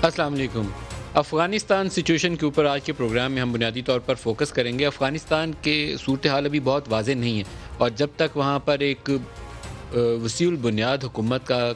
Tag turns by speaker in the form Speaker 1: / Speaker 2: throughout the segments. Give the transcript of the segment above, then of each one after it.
Speaker 1: السلام علیکم۔ افغانستان سچویشن کے اوپر آج کے پروگرام میں ہم بنیادی طور پر فوکس کریں گے۔ افغانستان کے صورتحال ابھی بہت واضح نہیں ہے، اور جب تک وہاں پر ایک وسیع البنیاد حکومت کا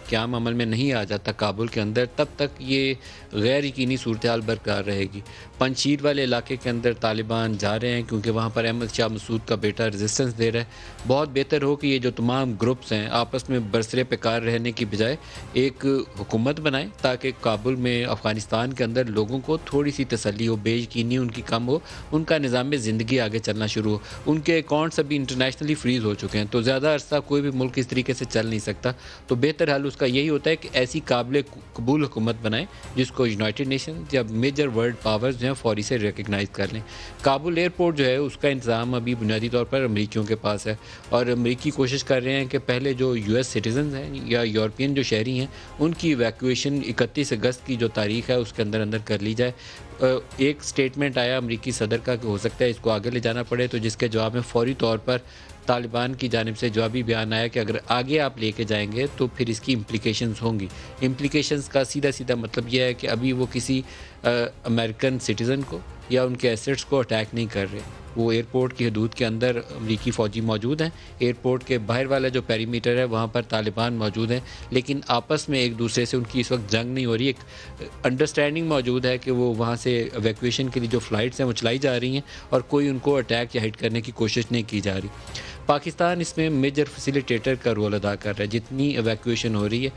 Speaker 1: قیام عمل میں نہیں آ جاتا کابل کے اندر، تب تک یہ غیر یقینی صورتحال برقرار رہے گی۔ پنجشیر والے علاقے کے اندر طالبان جا رہے ہیں کیونکہ وہاں پر احمد شاہ مسعود کا بیٹا ریزسٹنس دے رہا ہے۔ بہت بہتر ہو کہ یہ جو تمام گروپس ہیں آپس میں برسرے پیکار رہنے کی بجائے ایک حکومت بنائیں، تاکہ کابل میں افغانستان کے اندر لوگوں کو تھوڑی سی تسلی ہو، بے یقینی ان کی کم ہو، ان کا نظام زندگی آگے چلنا شروع ہو۔ ان کے اکاؤنٹس ابھی انٹرنیشنلی فریز ہو چکے ہیں، تو زیادہ عرصہ کوئی بھی ملک اس طریقے سے چل نہیں سکتا۔ تو بہتر حل اس کا یہی ہوتا ہے کہ ایسی قابل قبول حکومت بنائیں جس کو یونائٹڈ نیشن یا میجر ورلڈ پاورز جو ہیں فوری سے ریکگنائز کر لیں۔ کابل ایئرپورٹ جو ہے اس کا انتظام ابھی بنیادی طور پر امریکیوں کے پاس ہے، اور امریکی کوشش کر رہے ہیں کہ پہلے جو یو ایس سٹیزنز ہیں یا یورپین جو شہری ہیں ان کی ایویکویشن 31 اگست کی جو تاریخ ہے اس کے اندر کر لی جائے۔ ایک سٹیٹمنٹ آیا امریکی صدر کا کہ ہو سکتا ہے اس کو آگے لے جانا پڑے، تو جس کے جواب میں فوری طور پر طالبان کی جانب سے جوابی بیان آیا کہ اگر آگے آپ لے کے جائیں گے تو پھر اس کی امپلیکیشنز ہوں گی۔ امپلیکیشنز کا سیدھا مطلب یہ ہے کہ ابھی وہ کسی امریکن سٹیزن کو یا ان کے ایسٹس کو اٹیک نہیں کر رہے۔ وہ ایئرپورٹ کی حدود کے اندر امریکی فوجی موجود ہیں، ایئرپورٹ کے باہر والا جو پیری میٹر ہے وہاں پر طالبان موجود ہیں، لیکن آپس میں ایک دوسرے سے ان کی اس وقت جنگ نہیں ہو رہی۔ ایک انڈرسٹینڈنگ موجود ہے کہ وہ وہاں سے ایویکویشن کے لیے جو فلائٹس ہیں وہ چلائی جا رہی ہیں، اور کوئی ان کو اٹیک یا ہٹ کرنے کی کوشش نہیں کی جا رہی۔ پاکستان اس میں میجر فیسیلیٹیٹر کا رول ادا کر رہا ہے۔ جتنی ایویکویشن ہو رہی ہے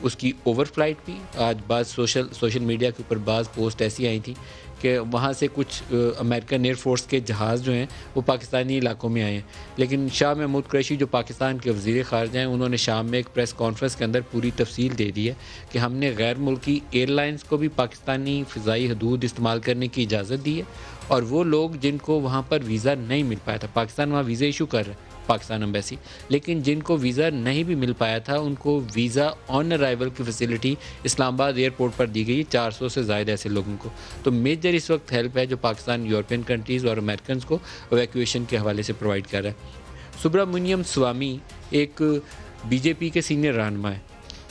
Speaker 1: اس کی اوور فلائٹ بھی، آج بعض سوشل میڈیا کے اوپر بعض پوسٹ ایسی آئی تھیں کہ وہاں سے کچھ امریکن ایئر فورس کے جہاز جو ہیں وہ پاکستانی علاقوں میں آئے ہیں، لیکن شاہ محمود قریشی جو پاکستان کے وزیر خارجہ ہیں انہوں نے شام میں ایک پریس کانفرنس کے اندر پوری تفصیل دے دی ہے کہ ہم نے غیر ملکی ایئر لائنز کو بھی پاکستانی فضائی حدود استعمال کرنے کی اجازت دی ہے، اور وہ لوگ جن کو وہاں پر ویزا نہیں مل پایا تھا، پاکستان وہاں ویزا ایشو کر رہا ہے پاکستان ایمبیسی، لیکن جن کو ویزا نہیں بھی مل پایا تھا ان کو ویزا آن ارائیول کی فیسلٹی اسلام آباد ایئرپورٹ پر دی گئی، 400 سے زائد ایسے لوگوں کو۔ تو میجر اس وقت ہیلپ ہے جو پاکستان یورپین کنٹریز اور امریکنز کو ایویکویشن کے حوالے سے پرووائڈ کر رہا ہے۔ سبرامنیم سوامی ایک بی جے پی کے سینئر رہنما ہے،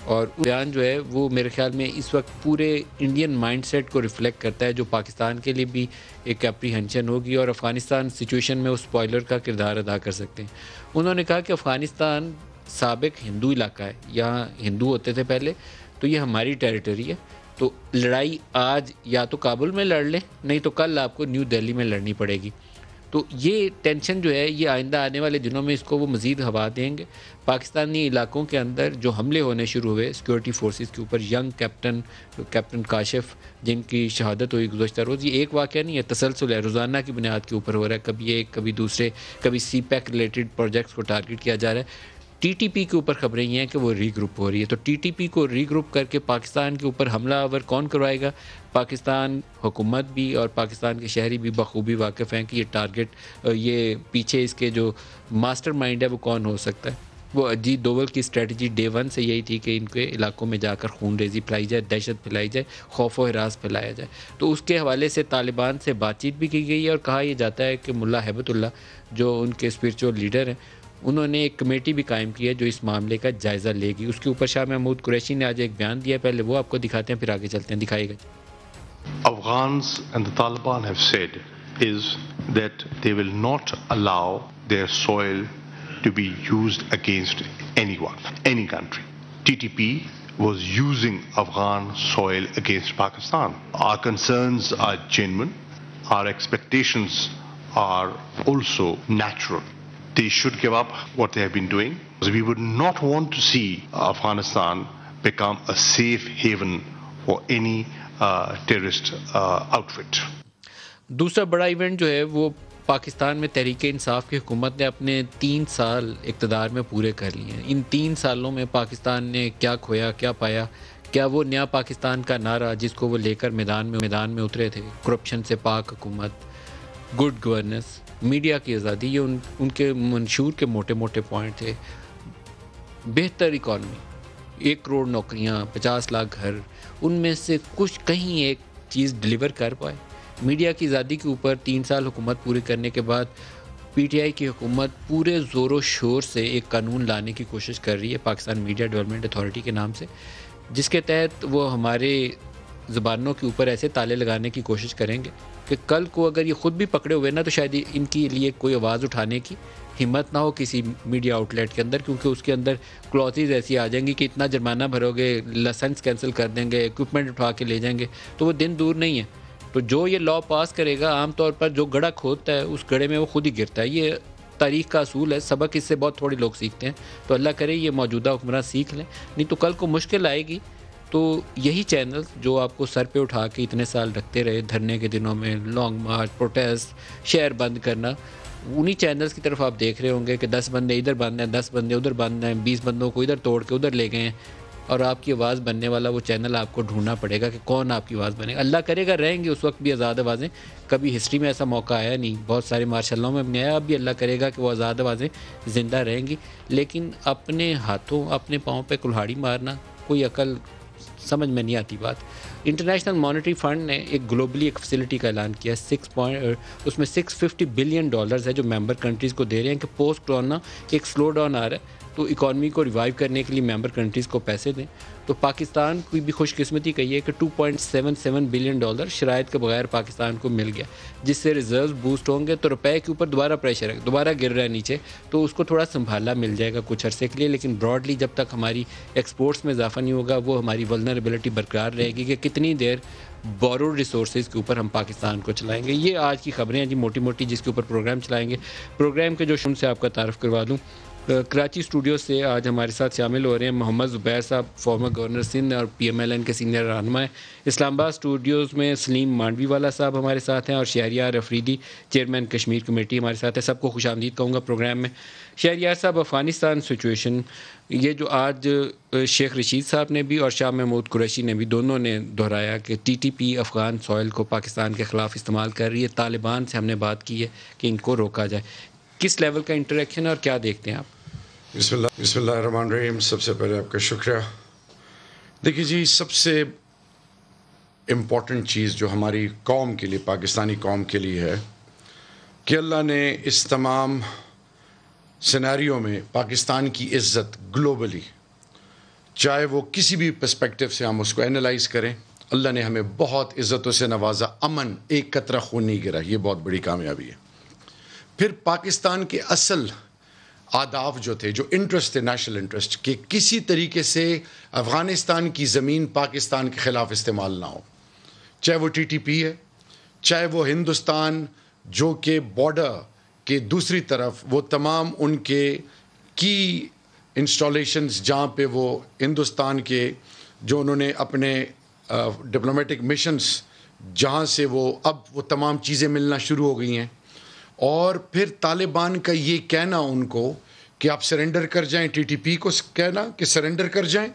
Speaker 1: اور بیان جو ہے وہ میرے خیال میں اس وقت پورے انڈین مائنڈ سیٹ کو ریفلیکٹ کرتا ہے، جو پاکستان کے لیے بھی ایک اپریہنشن ہوگی اور افغانستان سچویشن میں اس اسپوائلر کا کردار ادا کر سکتے ہیں۔ انہوں نے کہا کہ افغانستان سابق ہندو علاقہ ہے، یہاں ہندو ہوتے تھے پہلے، تو یہ ہماری ٹیریٹری ہے، تو لڑائی آج یا تو کابل میں لڑ لیں، نہیں تو کل آپ کو نیو دہلی میں لڑنی پڑے گی۔ تو یہ ٹینشن جو ہے یہ آئندہ آنے والے دنوں میں اس کو وہ مزید ہوا دیں گے۔ پاکستانی علاقوں کے اندر جو حملے ہونے شروع ہوئے سیکورٹی فورسز کے اوپر، ینگ کیپٹن کاشف جن کی شہادت ہوئی گزشتہ روز، یہ ایک واقعہ نہیں ہے، تسلسل ہے، روزانہ کی بنیاد کے اوپر ہو رہا ہے، کبھی ایک کبھی دوسرے، کبھی سی پیک ریلیٹڈ پروجیکٹس کو ٹارگٹ کیا جا رہا ہے۔ ٹی ٹی پی کے اوپر خبریں یہ ہیں کہ وہ ری گروپ ہو رہی ہے، تو ٹی ٹی پی کو ری گروپ کر کے پاکستان کے اوپر حملہ آور کون کروائے گا؟ پاکستان حکومت بھی اور پاکستان کے شہری بھی بخوبی واقف ہیں کہ یہ ٹارگٹ، یہ پیچھے اس کے جو ماسٹر مائنڈ ہے وہ کون ہو سکتا ہے۔ وہ اجیت دوول کی اسٹریٹجی ڈے ون سے یہی تھی کہ ان کے علاقوں میں جا کر خون ریزی پھیلائی جائے، دہشت پھیلائی جائے، خوف و ہراس پھیلایا جائے۔ تو اس کے حوالے سے طالبان سے بات چیت بھی کی گئی ہے، اور کہا یہ جاتا ہے کہ ملا ہیبت اللہ جو ان کے اسپرچول لیڈر ہیں انہوں نے ایک کمیٹی بھی قائم کی ہے جو اس معاملے کا جائزہ لے گی۔ اس کے اوپر شاہ محمود قریشی نے آج ایک بیان دیا ہے، پہلے وہ آپ کو دکھاتے ہیں پھر آگے چلتے ہیں، دکھائیے گا۔
Speaker 2: Afghans and the Taliban have said is that they will not allow their soil to be used against anyone, any country. TTP was using Afghan soil against Pakistan. Our concerns are genuine. Our expectations are also natural. They should give up what they have been doing. We would not want to see Afghanistan become a safe haven for any terrorist outfit.
Speaker 1: دوسرا بڑا event جو ہے وہ پاکستان میں تحریک انصاف کی حکومت نے اپنے 3 سال اقتدار میں پورے کر لیے ہیں۔ ان 3 سالوں میں پاکستان نے کیا کھویا، کیا پایا؟ کیا وہ نیا پاکستان کا نعرہ جس کو وہ لے کر میدان میں اترے تھے، کرپشن سے پاک حکومت، گڈ گورننس، میڈیا کی آزادی، یہ ان کے منشور کے موٹے پوائنٹ تھے۔ بہتر اکانومی، 1 کروڑ نوکریاں، 50 لاکھ گھر، ان میں سے کچھ کہیں ایک چیز ڈلیور کر پائے۔ میڈیا کی آزادی کے اوپر 3 سال حکومت پوری کرنے کے بعد پی ٹی آئی کی حکومت پورے زور و شور سے ایک قانون لانے کی کوشش کر رہی ہے پاکستان میڈیا ڈیولپمنٹ اتھارٹی کے نام سے، جس کے تحت وہ ہمارے زبانوں کے اوپر ایسے تالے لگانے کی کوشش کریں گے کہ کل کو اگر یہ خود بھی پکڑے ہوئے نا تو شاید ان کے لیے کوئی آواز اٹھانے کی ہمت نہ ہو کسی میڈیا آؤٹ لیٹ کے اندر، کیونکہ اس کے اندر کلوزز ایسی آ جائیں گی کہ اتنا جرمانہ بھرو گے، لائسنس کینسل کر دیں گے، اکوپمنٹ اٹھا کے لے جائیں گے، تو وہ دن دور نہیں ہے. تو جو یہ لا پاس کرے گا عام طور پر جو گڑھا کھودتا ہے اس گڑھے میں وہ خود ہی گرتا ہے. یہ تاریخ کا اصول ہے، سبق اس سے بہت تھوڑے لوگ سیکھتے ہیں. تو اللہ کرے یہ موجودہ حکمراں سیکھ لیں، نہیں تو کل کو مشکل آئے گی. تو یہی چینل جو آپ کو سر پہ اٹھا کے اتنے سال رکھتے رہے دھرنے کے دنوں میں، لانگ مارچ، پروٹیسٹ، شہر بند کرنا، انہی چینلز کی طرف آپ دیکھ رہے ہوں گے کہ 10 بندے ادھر بند ہیں، 10 بندے ادھر بند ہیں، 20 بندوں کو ادھر توڑ کے ادھر لے گئے ہیں، اور آپ کی آواز بننے والا وہ چینل آپ کو ڈھونڈنا پڑے گا کہ کون آپ کی آواز بنے گا. اللہ کرے گا رہیں گے اس وقت بھی آزاد آوازیں. کبھی ہسٹری میں ایسا موقع آیا نہیں، بہت سارے مارشل لاء میں نہیں آیا، اب بھی اللہ کرے گا کہ وہ آزاد آوازیں زندہ رہیں گی. لیکن اپنے ہاتھوں اپنے پاؤں پہ کلہاڑی مارنا کوئی عقل سمجھ میں نہیں آتی بات. انٹرنیشنل مانیٹری فنڈ نے ایک گلوبلی ایک فیسلٹی کا اعلان کیا ہے، اس میں $650 بلین ہے جو ممبر کنٹریز کو دے رہے ہیں کہ پوسٹ کرونا ایک سلو ڈاؤن آ رہا ہے تو اکانومی کو ریوائیو کرنے کے لیے ممبر کنٹریز کو پیسے دیں. تو پاکستان کی بھی خوش قسمتی کہی ہے کہ $2.77 بلین شرائط کے بغیر پاکستان کو مل گیا، جس سے ریزروز بوسٹ ہوں گے. تو روپے کے اوپر دوبارہ پریشر ہے، دوبارہ گر رہا ہے نیچے، تو اس کو تھوڑا سنبھالا مل جائے گا کچھ عرصے کے لیے. لیکن براڈلی جب تک ہماری ایکسپورٹس میں اضافہ نہیں ہوگا وہ ہماری ولنریبلٹی برقرار رہے گی کہ کتنی دیر بوروڈ ریسورسز کے اوپر ہم پاکستان کو چلائیں گے. یہ آج کی خبریں ہیں جی موٹی موٹی، جس کے اوپر پروگرام چلائیں گے. پروگرام کے جو شروع سے آپ کا تعارف کروا دوں، کراچی اسٹوڈیو سے آج ہمارے ساتھ شامل ہو رہے ہیں محمد زبیر صاحب، فارمر گورنر سندھ اور PMLN کے سینئر رہنما ہیں. اسلام آباد اسٹوڈیوز میں سلیم مانڈوی والا صاحب ہمارے ساتھ ہیں، اور شہریار افریدی چیئرمین کشمیر کمیٹی ہمارے ساتھ ہے. سب کو خوش آمدید کہوں گا پروگرام میں. شہریار صاحب، افغانستان سچویشن، یہ جو آج شیخ رشید صاحب نے بھی اور شاہ محمود قریشی نے بھی دونوں نے دہرایا کہ TTP افغان سوئل کو پاکستان کے خلاف استعمال کر رہی ہے. طالبان سے ہم نے بات کی ہے کہ ان کو روکا جائے. کس لیول کا انٹریکشن ہے اور کیا دیکھتے ہیں آپ؟
Speaker 3: بسم اللہ الرحمن الرحیم. سب سے پہلے آپ کا شکریہ. دیکھیے جی، سب سے امپورٹنٹ چیز جو ہماری قوم کے لیے، پاکستانی قوم کے لیے ہے کہ اللہ نے اس تمام سینیریو میں پاکستان کی عزت گلوبلی، چاہے وہ کسی بھی پرسپیکٹیو سے ہم اس کو اینالائز کریں، اللہ نے ہمیں بہت عزتوں سے نوازا. امن، ایک قطرہ خون نہیں گرا، یہ بہت بڑی کامیابی ہے. پھر پاکستان کے اصل آداب جو تھے، جو انٹرسٹ تھے، نیشنل انٹرسٹ، کہ کسی طریقے سے افغانستان کی زمین پاکستان کے خلاف استعمال نہ ہو، چاہے وہ TTP ہے، چاہے وہ ہندوستان جو کہ بارڈر کے دوسری طرف وہ تمام ان کے کی انسٹالیشنز جہاں پہ وہ ہندوستان کے جو انہوں نے اپنے ڈپلومیٹک مشنز جہاں سے وہ تمام چیزیں ملنا شروع ہو گئی ہیں. اور پھر طالبان کا یہ کہنا ان کو کہ آپ سرنڈر کر جائیں، TTP کو کہنا کہ سرنڈر کر جائیں،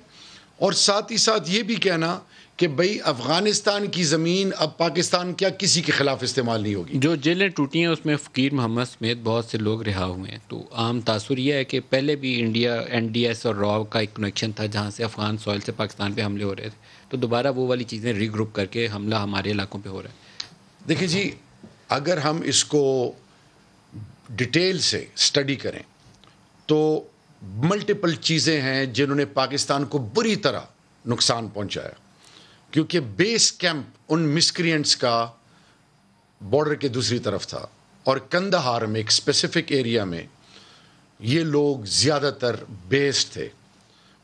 Speaker 3: اور ساتھ ہی ساتھ یہ بھی کہنا کہ بھئی افغانستان کی زمین اب پاکستان کیا کسی کے خلاف استعمال نہیں ہوگی.
Speaker 1: جو جیلیں ٹوٹی ہیں اس میں فقیر محمد سمیت بہت سے لوگ رہا ہوئے ہیں. تو عام تاثر یہ ہے کہ پہلے بھی انڈیا NDS اور راو کا ایک کنیکشن تھا جہاں سے افغان سوئل سے پاکستان پہ حملے ہو رہے تھے. تو دوبارہ وہ والی چیزیں ری گروپ کر کے حملہ ہمارے علاقوں پہ ہو رہا ہے.
Speaker 3: دیکھیں جی، اگر ہم اس کو ڈیٹیل سے اسٹڈی کریں تو ملٹیپل چیزیں ہیں جنہوں نے پاکستان کو بری طرح نقصان پہنچایا، کیونکہ بیس کیمپ ان مسکرینٹس کا بارڈر کے دوسری طرف تھا، اور کندہار میں ایک اسپیسیفک ایریا میں یہ لوگ زیادہ تر بیسڈ تھے،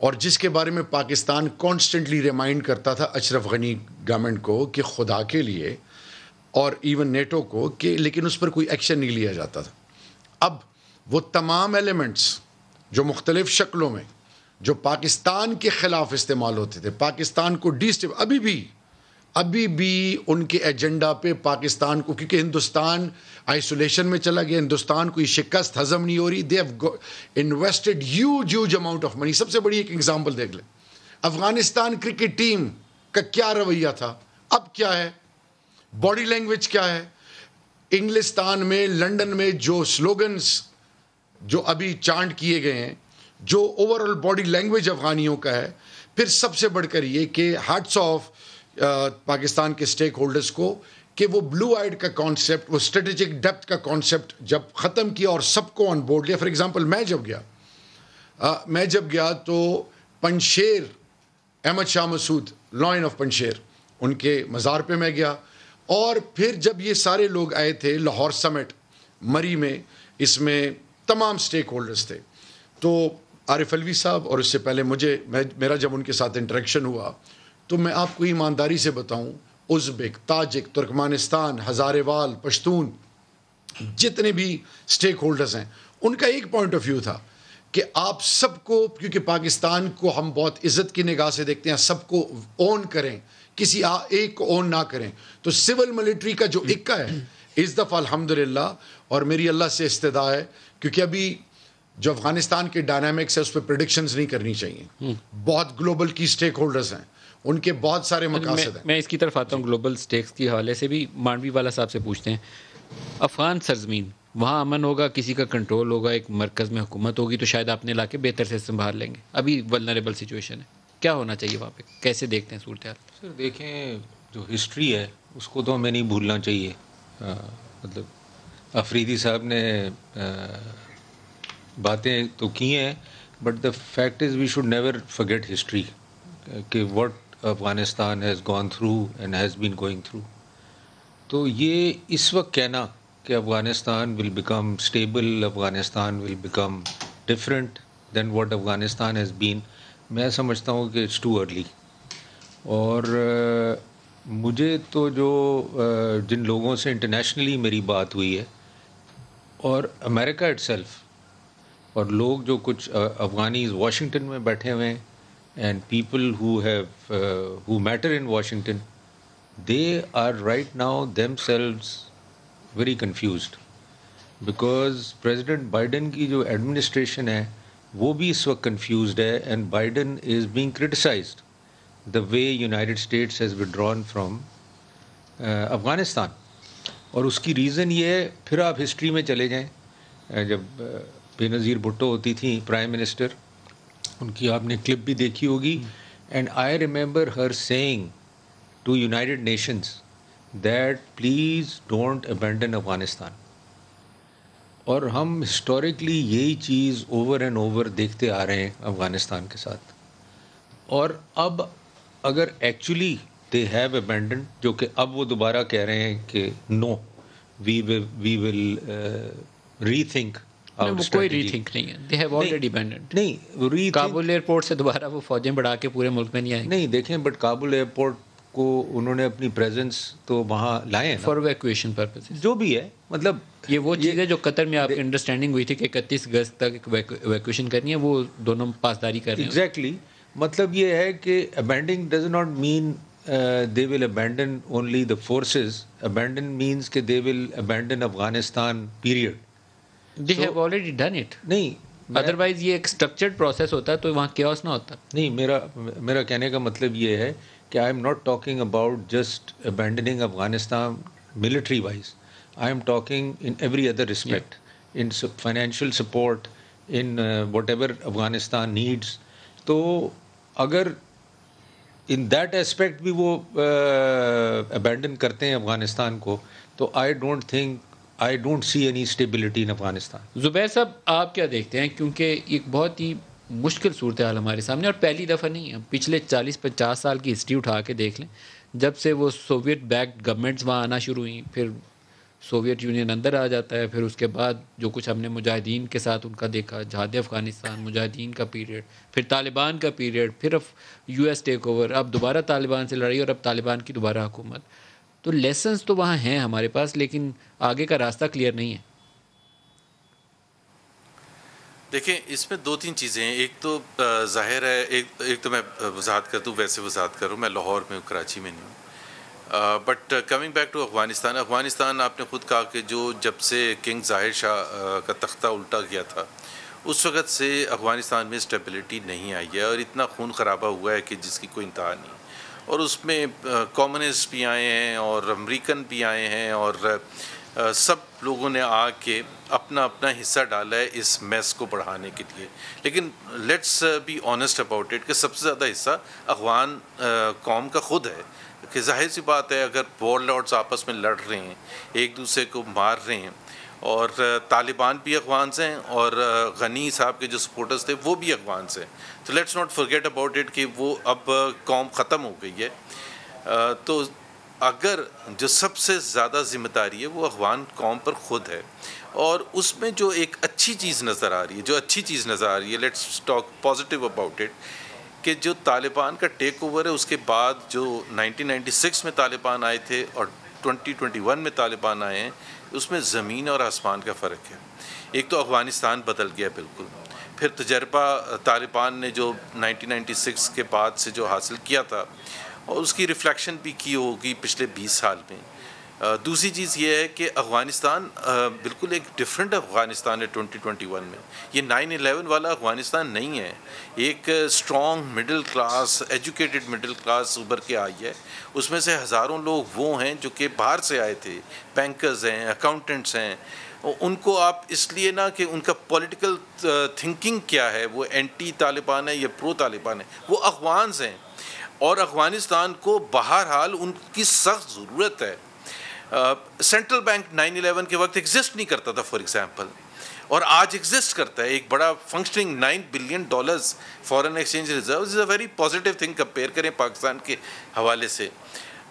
Speaker 3: اور جس کے بارے میں پاکستان کانسٹنٹلی ریمائنڈ کرتا تھا اشرف غنی گورنمنٹ کو کہ خدا کے لیے، اور ایون نیٹو کو، کہ لیکن اس پر کوئی ایکشن نہیں لیا جاتا تھا. اب وہ تمام ایلیمنٹس جو مختلف شکلوں میں جو پاکستان کے خلاف استعمال ہوتے تھے، پاکستان کو ابھی بھی ان کے ایجنڈا پہ پاکستان کو، کیونکہ ہندوستان آئسولیشن میں چلا گیا، ہندوستان کو یہ شکست ہضم نہیں ہو رہی. They have invested huge amount of money. سب سے بڑی ایک ایگزامپل دیکھ لیں، افغانستان کرکٹ ٹیم کا کیا رویہ تھا، اب کیا ہے، باڈی لینگویج کیا ہے. انگلستان میں، لنڈن میں جو سلوگنز جو ابھی چانٹ کیے گئے ہیں، جو اوور آل باڈی لینگویج افغانیوں کا ہے. پھر سب سے بڑھ کر یہ کہ ہیٹس آف پاکستان کے اسٹیک ہولڈرز کو کہ وہ بلو آئیڈ کا کانسیپٹ، وہ اسٹریٹجک ڈیپتھ کا کانسیپٹ جب ختم کیا اور سب کو آن بورڈ لیا. فار ایگزامپل میں جب گیا تو پنشیر، احمد شاہ مسعود، لائن آف پنشیر، ان کے مزار پہ میں گیا. اور پھر جب یہ سارے لوگ آئے تھے لاہور سمٹ مری میں, اس میں تمام سٹیک ہولڈرز تھے, تو عارف علوی صاحب اور اس سے پہلے میرا جب ان کے ساتھ انٹریکشن ہوا تو میں آپ کو ایمانداری سے بتاؤں, ازبک, تاجک, ترکمانستان, ہزارے وال, پشتون, جتنے بھی سٹیک ہولڈرز ہیں, ان کا ایک پوائنٹ آف ویو تھا کہ آپ سب کو, کیونکہ پاکستان کو ہم بہت عزت کی نگاہ سے دیکھتے ہیں, سب کو اون کریں, کسی ایک کو اون نہ کریں. تو سول ملٹری کا جو اکا ہے اس دفعہ الحمدللہ, اور میری اللہ سے استدعا ہے, کیونکہ ابھی جو افغانستان کے ڈائنامکس ہے اس پہ پریڈکشنز نہیں کرنی چاہیے. بہت گلوبل کی سٹیک ہولڈرز ہیں, ان کے بہت سارے مقاصد ہیں.
Speaker 1: میں اس کی طرف آتا ہوں, گلوبل سٹیکس کے حوالے سے بھی مانڈوی والا صاحب سے پوچھتے ہیں. افغان سرزمین, وہاں امن ہوگا, کسی کا کنٹرول ہوگا, ایک مرکز میں حکومت ہوگی, تو شاید اپنے علاقے بہتر سے سنبھال لیں گے. ابھی ولنریبل سچویشن ہے, کیا ہونا چاہیے وہاں پہ, کیسے دیکھتے ہیں صورتحال؟
Speaker 4: سر دیکھیں, جو ہسٹری ہے اس کو تو ہمیں نہیں بھولنا چاہیے. مطلب افریدی صاحب نے باتیں تو کی ہیں, but the fact is we should never forget history, کہ what Afghanistan has gone through and has been going through. تو یہ اس وقت کہنا کہ Afghanistan will become stable, Afghanistan will become different than what Afghanistan has been, میں سمجھتا ہوں کہ اٹس ٹو ارلی. اور مجھے تو جو جن لوگوں سے انٹرنیشنلی میری بات ہوئی ہے, اور امریکہ اٹ سیلف, اور لوگ جو کچھ افغانیز واشنگٹن میں بیٹھے ہوئے ہیں, and people who matter in Washington, they are right now themselves very confused, because President Biden کی جو ایڈمنسٹریشن ہے وہ بھی اس وقت confused ہے, and Biden is being criticized the way United States has withdrawn from Afghanistan. اور اس کی ریزن یہ ہے, پھر آپ ہسٹری میں چلے جائیں, جب بے نظیر بھٹو ہوتی تھیں پرائم منسٹر, ان کی آپ نے کلپ بھی دیکھی ہوگی, and I remember her saying to United Nations that please don't abandon Afghanistan. اور ہم ہسٹوریکلی یہی چیز اوور اینڈ اوور دیکھتے آ رہے ہیں افغانستان کے ساتھ. اور اب اگر ایکچولی they have abandoned, جو کہ اب وہ دوبارہ کہہ رہے ہیں کہ no, we will rethink our strategy.
Speaker 1: کوئی ری تھنک نہیں ہے, they have already abandoned.
Speaker 4: نہیں,
Speaker 1: کابل ایئرپورٹ سے دوبارہ وہ فوجیں بڑھا کے پورے ملک میں نہیں آئیں گے.
Speaker 4: نہیں دیکھیں, بٹ کابل ایئرپورٹ کو انہوں نے اپنی پریزنس تو وہاں لائے ہیں
Speaker 1: فار ایویکویشن پرپز,
Speaker 4: جو بھی ہے. مطلب
Speaker 1: یہ وہ چیز ہے جو قطر میں آپ کی انڈرسٹینڈنگ ہوئی تھی کہ 31 اگست تک ایویکویشن کرنی ہے, وہ دونوں پاسداری کر رہے ہیں.
Speaker 4: ایگزیکٹلی. مطلب یہ ہے کہ abandonning does not mean they will abandon only the forces. Abandon means کہ they will abandon Afghanistan period.
Speaker 1: They have already done it.
Speaker 4: نہیں,
Speaker 1: ادروائز یہ ایک اسٹرکچرڈ پروسیس ہوتا ہے تو وہاں کیوس نہ ہوتا.
Speaker 4: نہیں, میرا کہنے کا مطلب یہ ہے کہ I am not talking about just abandoning Afghanistan military wise, I am talking in every other respect, in financial support, in whatever Afghanistan needs. تو اگر ان دیٹ اسپیکٹ بھی وہ ابینڈن کرتے ہیں افغانستان کو, تو I don't see any stability in Afghanistan.
Speaker 1: Zubair sahab, آپ کیا دیکھتے ہیں, کیونکہ ایک بہت ہی مشکل صورتحال ہمارے سامنے, اور پہلی دفعہ نہیں ہے, پچھلے 40-50 سال کی ہسٹری اٹھا کے دیکھ لیں, جب سے وہ سوویٹ بیکڈ گورنمنٹس وہاں آنا شروع ہوئیں, پھر سوویت یونین اندر آ جاتا ہے, پھر اس کے بعد جو کچھ ہم نے مجاہدین کے ساتھ ان کا دیکھا, جہاد افغانستان, مجاہدین کا پیریڈ, پھر طالبان کا پیریڈ, پھر یو ایس ٹیک اوور, اب دوبارہ طالبان سے لڑائی, اور اب طالبان کی دوبارہ حکومت. تو لیسنس تو وہاں ہیں ہمارے پاس, لیکن آگے کا راستہ کلیئر نہیں ہے.
Speaker 5: دیکھیں, اس میں 2-3 چیزیں ہیں. ایک تو ظاہر ہے, ایک تو میں وضاحت کر دوں, ویسے وضاحت کروں, میں لاہور میں ہوں, کراچی میں نہیں ہوں. But coming back to Afghanistan, آپ نے خود کہا کہ جو جب سے کنگ ظاہر شاہ کا تختہ الٹا گیا تھا, اس وقت سے افغانستان میں اسٹیبلٹی نہیں آئی ہے, اور اتنا خون خرابہ ہوا ہے کہ جس کی کوئی انتہا نہیں. اور اس میں کمیونسٹ بھی آئے ہیں اور امریکن بھی آئے ہیں, اور سب لوگوں نے آ کے اپنا حصہ ڈالا ہے اس میس کو بڑھانے کے لیے. لیکن let's be honest about it کہ سب سے زیادہ حصہ افغان قوم کا خود ہے. کہ ظاہر سی بات ہے, اگر وار لارڈز آپس میں لڑ رہے ہیں, ایک دوسرے کو مار رہے ہیں, اور طالبان بھی افغان سے ہیں, اور غنی صاحب کے جو سپورٹرز تھے وہ بھی افغان سے ہیں, تو let's not forget about it کہ وہ اب قوم ختم ہو گئی ہے. تو اگر جو سب سے زیادہ ذمہ داری ہے وہ افغان قوم پر خود ہے، اور اس میں جو ایک اچھی چیز نظر آ رہی ہے let's talk positive about it, کہ جو طالبان کا ٹیک اوور ہے اس کے بعد جو 1996 میں طالبان آئے تھے اور 2021 میں طالبان آئے ہیں، اس میں زمین اور آسمان کا فرق ہے. ایک تو افغانستان بدل گیا بالکل، پھر تجربہ طالبان نے جو 1996 کے بعد سے جو حاصل کیا تھا اور اس کی ریفلیکشن بھی کی ہوگی پچھلے 20 سال میں. دوسری چیز یہ ہے کہ افغانستان بالکل ایک ڈفرینٹ افغانستان ہے 2021 میں. یہ 9/11 والا افغانستان نہیں ہے. ایک strong middle class, educated middle class ابھر کے آئی ہے. اس میں سے ہزاروں لوگ وہ ہیں جو کہ باہر سے آئے تھے، بینکرز ہیں، اکاؤنٹنٹس ہیں. ان کو آپ اس لیے نہ کہ ان کا پولیٹیکل تھنکنگ کیا ہے، وہ اینٹی طالبان ہے یا پرو طالبان ہے، وہ افغانز ہیں. اور افغانستان کو بہرحال ان کی سخت ضرورت ہے. سینٹرل بینک 9/11 کے وقت ایگزسٹ نہیں کرتا تھا فار ایگزامپل، اور آج ایگزسٹ کرتا ہے. ایک بڑا functioning $9 billion foreign exchange reserve is a very positive thing compare کریں پاکستان کے حوالے سے.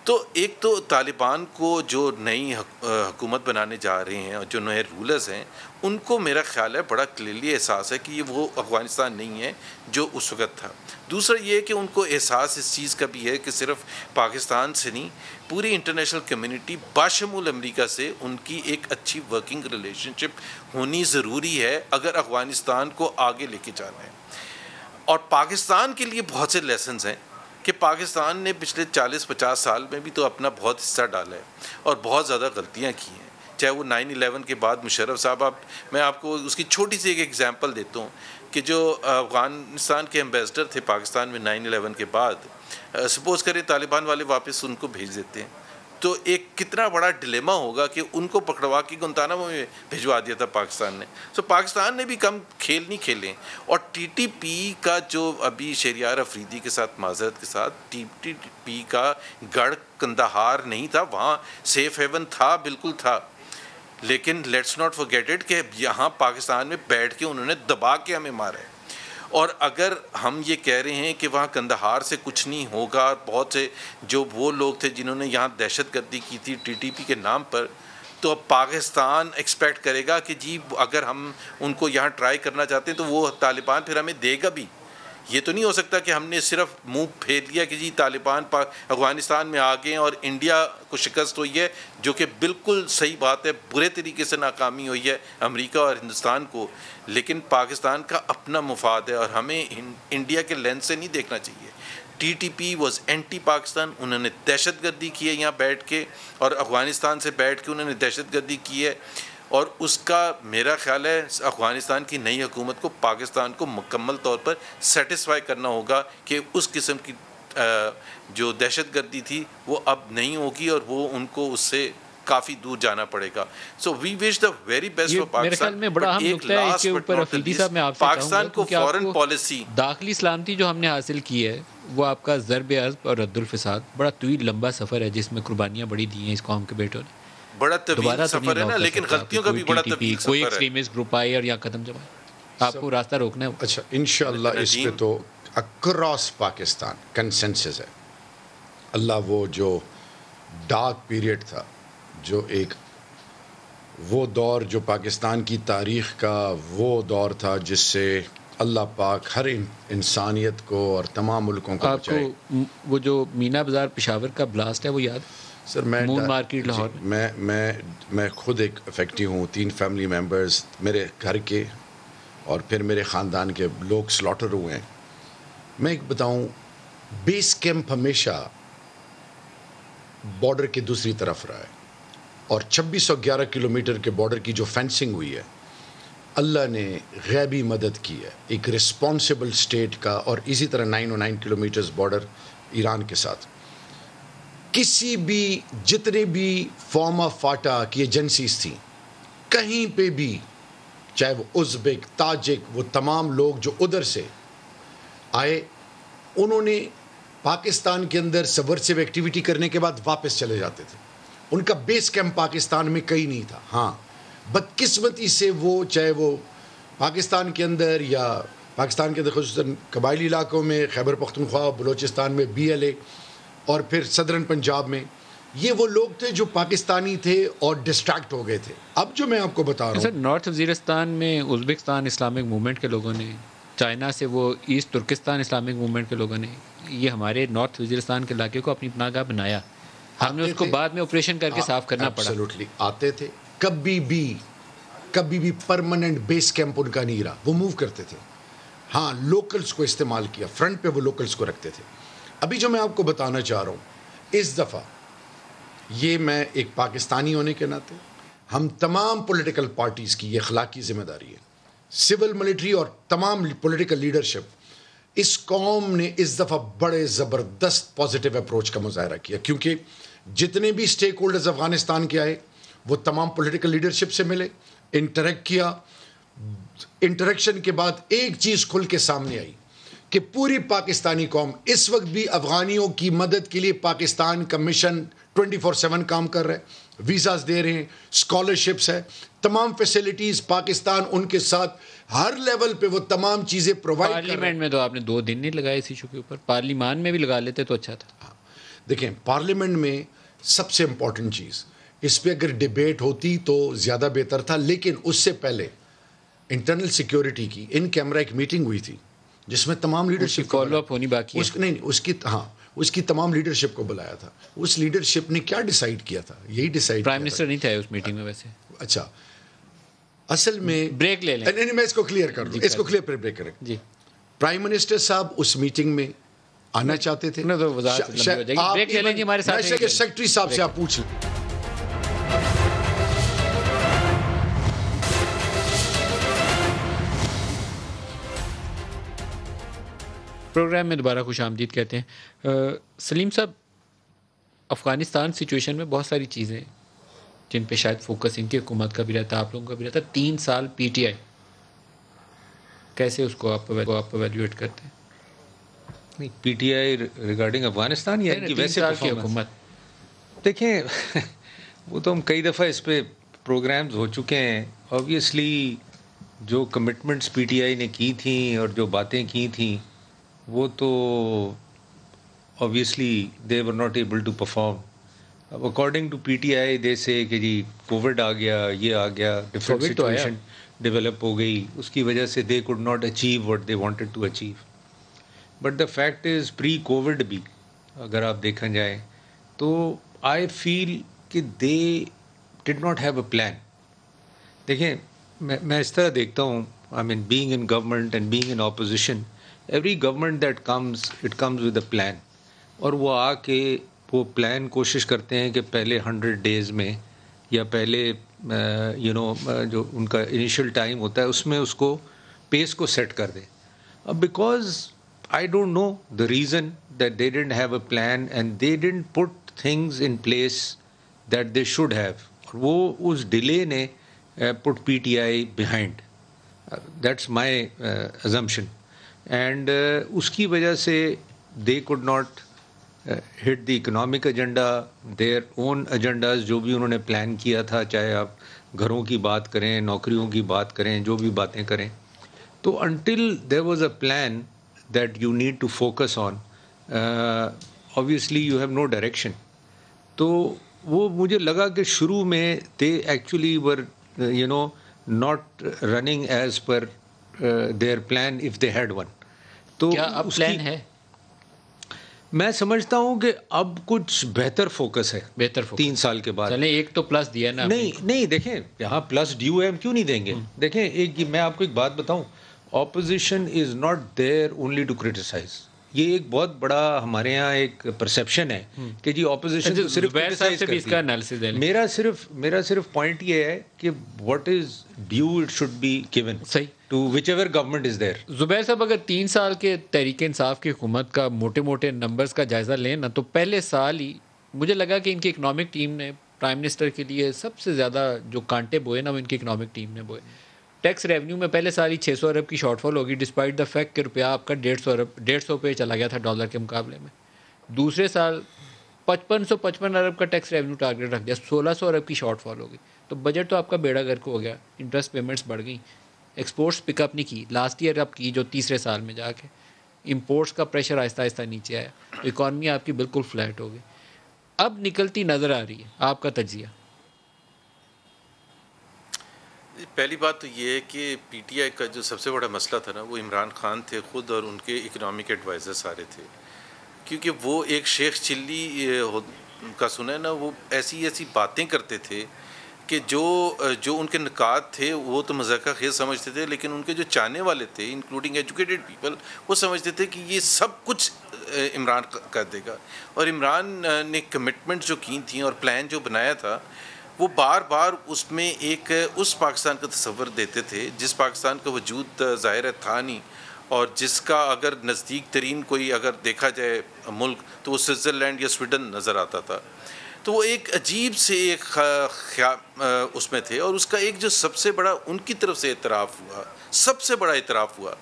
Speaker 5: تو ایک تو طالبان کو جو نئی حکومت بنانے جا رہے ہیں اور جو نئے رولرز ہیں، ان کو میرا خیال ہے بڑا کلیئرلی احساس ہے کہ یہ وہ افغانستان نہیں ہے جو اس وقت تھا. دوسرا یہ ہے کہ ان کو احساس اس چیز کا بھی ہے کہ صرف پاکستان سے نہیں، پوری انٹرنیشنل کمیونٹی باشمول امریکہ سے ان کی ایک اچھی ورکنگ ریلیشن شپ ہونی ضروری ہے اگر افغانستان کو آگے لے کے جانا ہے. اور پاکستان کے لیے بہت سے لیسنز ہیں کہ پاکستان نے پچھلے 40-50 سال میں بھی تو اپنا بہت حصہ ڈالا ہے اور بہت زیادہ غلطیاں کی ہیں. چاہے وہ 9/11 کے بعد مشرف صاحب، میں آپ کو اس کی چھوٹی سی ایک ایگزامپل دیتا ہوں کہ جو افغانستان کے ایمبیسڈر تھے پاکستان میں 9/11 کے بعد، سپوز کریں طالبان والے واپس ان کو بھیج دیتے ہیں، تو ایک کتنا بڑا ڈلیما ہوگا کہ ان کو پکڑوا کے گنتانامو میں بھیجوا دیا تھا پاکستان نے. سو پاکستان نے بھی کم کھیل نہیں کھیلے. اور ٹی ٹی پی کا جو ابھی شہریار افریدی کے ساتھ معذرت کے ساتھ، ٹی ٹی پی کا گڑھ کندہار نہیں تھا، وہاں سیف ہیون تھا، بالکل تھا. لیکن لیٹس ناٹ فارگیٹ اٹ کہ یہاں پاکستان میں بیٹھ کے انہوں نے دبا کے ہمیں مارا ہے. اور اگر ہم یہ کہہ رہے ہیں کہ وہاں کندہار سے کچھ نہیں ہوگا، بہت سے جو وہ لوگ تھے جنہوں نے یہاں دہشت گردی کی تھی ٹی ٹی پی کے نام پر، تو اب پاکستان ایکسپیکٹ کرے گا کہ جی اگر ہم ان کو یہاں ٹرائی کرنا چاہتے ہیں تو وہ طالبان پھر ہمیں دے گا بھی. یہ تو نہیں ہو سکتا کہ ہم نے صرف منہ پھیر لیا کہ جی طالبان افغانستان میں آ گئے اور انڈیا کو شکست ہوئی ہے، جو کہ بالکل صحیح بات ہے، برے طریقے سے ناکامی ہوئی ہے امریکہ اور ہندوستان کو. لیکن پاکستان کا اپنا مفاد ہے اور ہمیں انڈیا کے لینس سے نہیں دیکھنا چاہیے. T T P was anti Pakistan, انہوں نے دہشت گردی کی ہے یہاں بیٹھ کے، اور افغانستان سے بیٹھ کے انہوں نے دہشت گردی کی ہے. اور اس کا میرا خیال ہے افغانستان کی نئی حکومت کو پاکستان کو مکمل طور پر سیٹسفائی کرنا ہوگا کہ اس قسم کی جو دہشت گردی تھی وہ اب نہیں ہوگی اور وہ ان کو اس سے کافی دور جانا پڑے گا. So we wish the very best for Pakistan.
Speaker 1: میرے خیال میں بڑا اہم نقطہ ہے اس کے اوپر افریدی صاحب میں آپ سے
Speaker 5: پاکستان کو فورن پالیسی،
Speaker 1: داخلی سلامتی جو ہم نے حاصل کی ہے وہ آپ کا ضرب عضب اور رد الفساد، بڑا طویل لمبا سفر ہے جس میں قربانیاں بڑی دی ہیں اس قوم کے بیٹوں نے.
Speaker 5: بڑا طویل سفر ہے نا، لیکن غلطیوں کا بھی بڑا طویل سفر ہے.
Speaker 1: کوئی ایکسٹریمسٹ گروپ آئے اور یہاں قدم جمائے، آپ کو راستہ روکنا ہے.
Speaker 3: اچھا انشاءاللہ اس پہ تو اکراس پاکستان کنسنسس ہے. اللہ وہ جو ڈارک پیریڈ تھا، جو ایک وہ دور جو پاکستان کی تاریخ کا وہ دور تھا جس سے اللہ پاک ہر انسانیت کو اور تمام ملکوں کو بچائے.
Speaker 1: آپ کو وہ جو مینا بازار پشاور کا بلاسٹ ہے وہ یاد؟
Speaker 3: سر
Speaker 1: مون مارکیٹ لاہور
Speaker 3: میں خود ایک افیکٹو ہوں. 3 فیملی ممبرز میرے گھر کے اور پھر میرے خاندان کے لوگ سلاٹر ہوئے ہیں. میں ایک بتاؤں، بیس کیمپ ہمیشہ بارڈر کے دوسری طرف رہا ہے، اور 2611 کلومیٹر کے بارڈر کی جو فینسنگ ہوئی ہے، اللہ نے غیبی مدد کی ہے ایک رسپانسبل اسٹیٹ کا. اور اسی طرح 909 کلومیٹرز بارڈر ایران کے ساتھ. کسی بھی جتنے بھی فارم آف فاٹا کی ایجنسیز تھیں، کہیں پہ بھی، چاہے وہ ازبک، تاجک، وہ تمام لوگ جو ادھر سے آئے، انہوں نے پاکستان کے اندر سبورسیو ایکٹیویٹی کرنے کے بعد واپس چلے جاتے تھے. ان کا بیس کیمپ پاکستان میں کہیں نہیں تھا. ہاں بدقسمتی سے وہ چاہے وہ پاکستان کے اندر یا پاکستان کے اندر خصوصاً قبائلی علاقوں میں، خیبر پختونخوا، بلوچستان میں BLA، اور پھر صدرن پنجاب میں، یہ وہ لوگ تھے جو پاکستانی تھے اور ڈسٹریکٹ ہو گئے تھے. اب جو میں آپ کو بتا رہا
Speaker 1: سر
Speaker 3: ہوں،
Speaker 1: نارتھ وزیرستان میں ازبکستان اسلامک موومنٹ کے لوگوں نے، چائنا سے وہ ایسٹ ترکستان اسلامک موومنٹ کے لوگوں نے یہ ہمارے نارتھ وزیرستان کے علاقے کو اپنی پناہ گاہ بنایا. ہم نے اس کو بعد میں آپریشن کر کے صاف کرنا پڑا.
Speaker 3: ایبسولوٹلی آتے تھے، کبھی بھی پرماننٹ بیس کیمپ ان کا نہیں رہا، وہ موو کرتے تھے. ہاں لوکلز کو استعمال کیا، فرنٹ پہ وہ لوکلز کو رکھتے تھے. ابھی جو میں آپ کو بتانا چاہ رہا ہوں، اس دفعہ یہ میں ایک پاکستانی ہونے کے ناطے ہم تمام پولیٹیکل پارٹیز کی یہ اخلاقی ذمہ داری ہے، سول ملٹری اور تمام پولیٹیکل لیڈرشپ. اس قوم نے اس دفعہ بڑے زبردست پازیٹیو اپروچ کا مظاہرہ کیا، کیونکہ جتنے بھی سٹیک ہولڈرز افغانستان کے آئے وہ تمام پولیٹیکل لیڈرشپ سے ملے، انٹریکٹ کیا. انٹریکشن کے بعد ایک چیز کھل کے سامنے آئی کہ پوری پاکستانی قوم اس وقت بھی افغانیوں کی مدد کے لیے پاکستان کا مشن 24/7 کام کر رہا ہے، ویزاز دے رہے ہیں، اسکالرشپس ہے، تمام فیسلٹیز پاکستان ان کے ساتھ ہر لیول پہ وہ تمام چیزیں پرووائڈ کر رہے ہیں.
Speaker 1: پارلیمنٹ میں تو آپ نے 2 دن نہیں لگائے اس ایشو کے اوپر، پارلیمان میں بھی لگا لیتے تو اچھا تھا.
Speaker 3: دیکھیں پارلیمنٹ میں سب سے امپورٹنٹ چیز، اس پہ اگر ڈیبیٹ ہوتی تو زیادہ بہتر تھا، لیکن اس سے پہلے انٹرنل سیکیورٹی کی ان کیمرہ ایک میٹنگ ہوئی تھی جس میں تمام لیڈرشپ
Speaker 1: فالو اپ ہونی باقی ہے.
Speaker 3: اس کی تمام لیڈرشپ کو بلایا تھا. اس لیڈرشپ نے کیا ڈیسائیڈ کیا تھا؟ یہی ڈیسائیڈ
Speaker 1: پرائم منسٹر نہیں تھا اس میٹنگ میں ویسے.
Speaker 3: اچھا اصل میں
Speaker 1: بریک لے لیں.
Speaker 3: نہیں میں اس کو کلیئر کر دوں، اس کو کلیئر بریک کریں.
Speaker 1: جی
Speaker 3: پرائم منسٹر صاحب اس میٹنگ میں آنا چاہتے تھے.
Speaker 1: بریک لے لیں جی ہمارے ساتھ.
Speaker 3: سیکرٹری صاحب سے آپ پوچھ لیں.
Speaker 1: پروگرام میں دوبارہ خوش آمدید کہتے ہیں. سلیم صاحب، افغانستان سچویشن میں بہت ساری چیزیں جن پہ شاید فوکس ان کی حکومت کا بھی رہتا، آپ لوگوں کا بھی رہتا. 3 سال پی ٹی آئی، کیسے اس کو آپ ایویلویٹ کرتے ہیں؟
Speaker 4: نہیں پی ٹی آئی ریگارڈنگ افغانستان یا ان کی ویسے
Speaker 1: کی حکومت؟
Speaker 4: دیکھیں وہ تو ہم کئی دفعہ اس پہ پروگرامز ہو چکے ہیں. آبویسلی جو کمٹمنٹس پی ٹی آئی نے کی تھیں اور جو باتیں کی تھیں وہ تو obviously they were not able to perform. According to PTI they say کہ جی کووڈ آ گیا، یہ آ گیا، ڈفرینٹ سچویشن ڈیولپ ہو گئی، اس کی وجہ سے they could not achieve what they wanted to achieve. But the fact is pre Covid بھی اگر آپ دیکھا جائے تو I feel کہ they did not have a plan. دیکھیں میں اس طرح دیکھتا ہوں، I mean being in government and being in opposition, every government that comes, it comes with a plan. اور وہ آ کے وہ پلان کوشش کرتے ہیں کہ پہلے 100 days میں یا پہلے جو ان کا انیشیل ٹائم ہوتا ہے اس میں اس کو پیس کو سیٹ کر دیں. اب because I don't know the reason that they didn't have a plan and they didn't put things in place that they should have. اور وہ اس ڈیلے نے put P T I behind. That's my assumption. And اس کی وجہ سے they could not hit the economic agenda, their own agendas جو بھی انہوں نے پلان کیا تھا، چاہے آپ گھروں کی بات کریں، نوکریوں کی بات کریں، جو بھی باتیں کریں. تو until there was a plan that you need to focus on, obviously you have no direction. تو وہ مجھے لگا کہ شروع میں they actually were not running as per their plan if they had one. تو
Speaker 1: کیا اب پلان ہے؟
Speaker 4: میں سمجھتا ہوں کہ اب کچھ بہتر فوکس ہے،
Speaker 1: بہتر فوکس
Speaker 4: 3 سال کے بعد.
Speaker 1: چلیں ایک تو پلس دیا نا.
Speaker 4: نہیں دیکھیں یہاں پلس ڈیو ہے، ہم کیوں نہیں دیں گے. دیکھیں ایک میں آپ کو ایک بات بتاؤں، opposition is not there only to criticise. یہ ایک بہت بڑا ہمارے یہاں ایک پرسیپشن ہے کہ جی اپوزیشن صرف کرٹیسائز کرتی ہے. میرا صرف پوائنٹ یہ ہے کہ what is due it should be given to whichever government is there.
Speaker 1: Zubair sahab اگر 3 سال کے تحریک انصاف کی حکومت کا موٹے نمبرز کا جائزہ لیں نا، تو پہلے سال ہی مجھے لگا کہ ان کی اکنامک ٹیم نے پرائم منسٹر کے لیے سب سے زیادہ جو کانٹے بوئے نا وہ ان کی اکنامک ٹیم نے بوئے. ٹیکس ریونیو میں پہلے سال ہی 600 ارب کی شارٹ فال ہوگی، ڈسپائٹ دا فیکٹ کہ روپیہ آپ کا 150 پہ چلا گیا تھا ڈالر کے مقابلے میں. دوسرے سال 5555 ارب کا ٹیکس ریونیو ٹارگیٹ رکھ دیا، 1600 ارب کی شارٹ فال ہوگی. تو بجٹ تو آپ کا بیڑا گرک ہو گیا، انٹرسٹ پیمنٹس بڑھ گئیں، ایکسپورٹس پک اپ نہیں کی لاسٹ ایئر اب کی جو تیسرے سال میں جا کے. امپورٹس کا پریشر آہستہ آہستہ نیچے آیا, اکانومی آپ کی بالکل فلیٹ ہو گئی, اب نکلتی نظر آ رہی ہے. آپ کا تجزیہ؟
Speaker 5: پہلی بات تو یہ ہے کہ پی ٹی آئی کا جو سب سے بڑا مسئلہ تھا نا, وہ عمران خان تھے خود اور ان کے اکنامک ایڈوائزر سارے تھے, کیونکہ وہ ایک شیخ چلی کا سنا ہے نا, وہ ایسی باتیں کرتے تھے کہ جو ان کے نکات تھے وہ تو مذاقہ خیز سمجھتے تھے, لیکن ان کے جو چاہنے والے تھے انکلوڈنگ ایجوکیٹڈ پیپل, وہ سمجھتے تھے کہ یہ سب کچھ عمران کر دے گا. اور عمران نے کمٹمنٹ جو کی تھیں اور پلان جو بنایا تھا, وہ بار بار اس میں ایک اس پاکستان کا تصور دیتے تھے جس پاکستان کا وجود ظاہر ہے تھا نہیں, اور جس کا اگر نزدیک ترین کوئی اگر دیکھا جائے ملک تو وہ سوئٹزرلینڈ یا سویڈن نظر آتا تھا. تو وہ ایک عجیب سے ایک اس میں تھے, اور اس کا ایک جو سب سے بڑا ان کی طرف سے اعتراف ہوا, سب سے بڑا اعتراف ہوا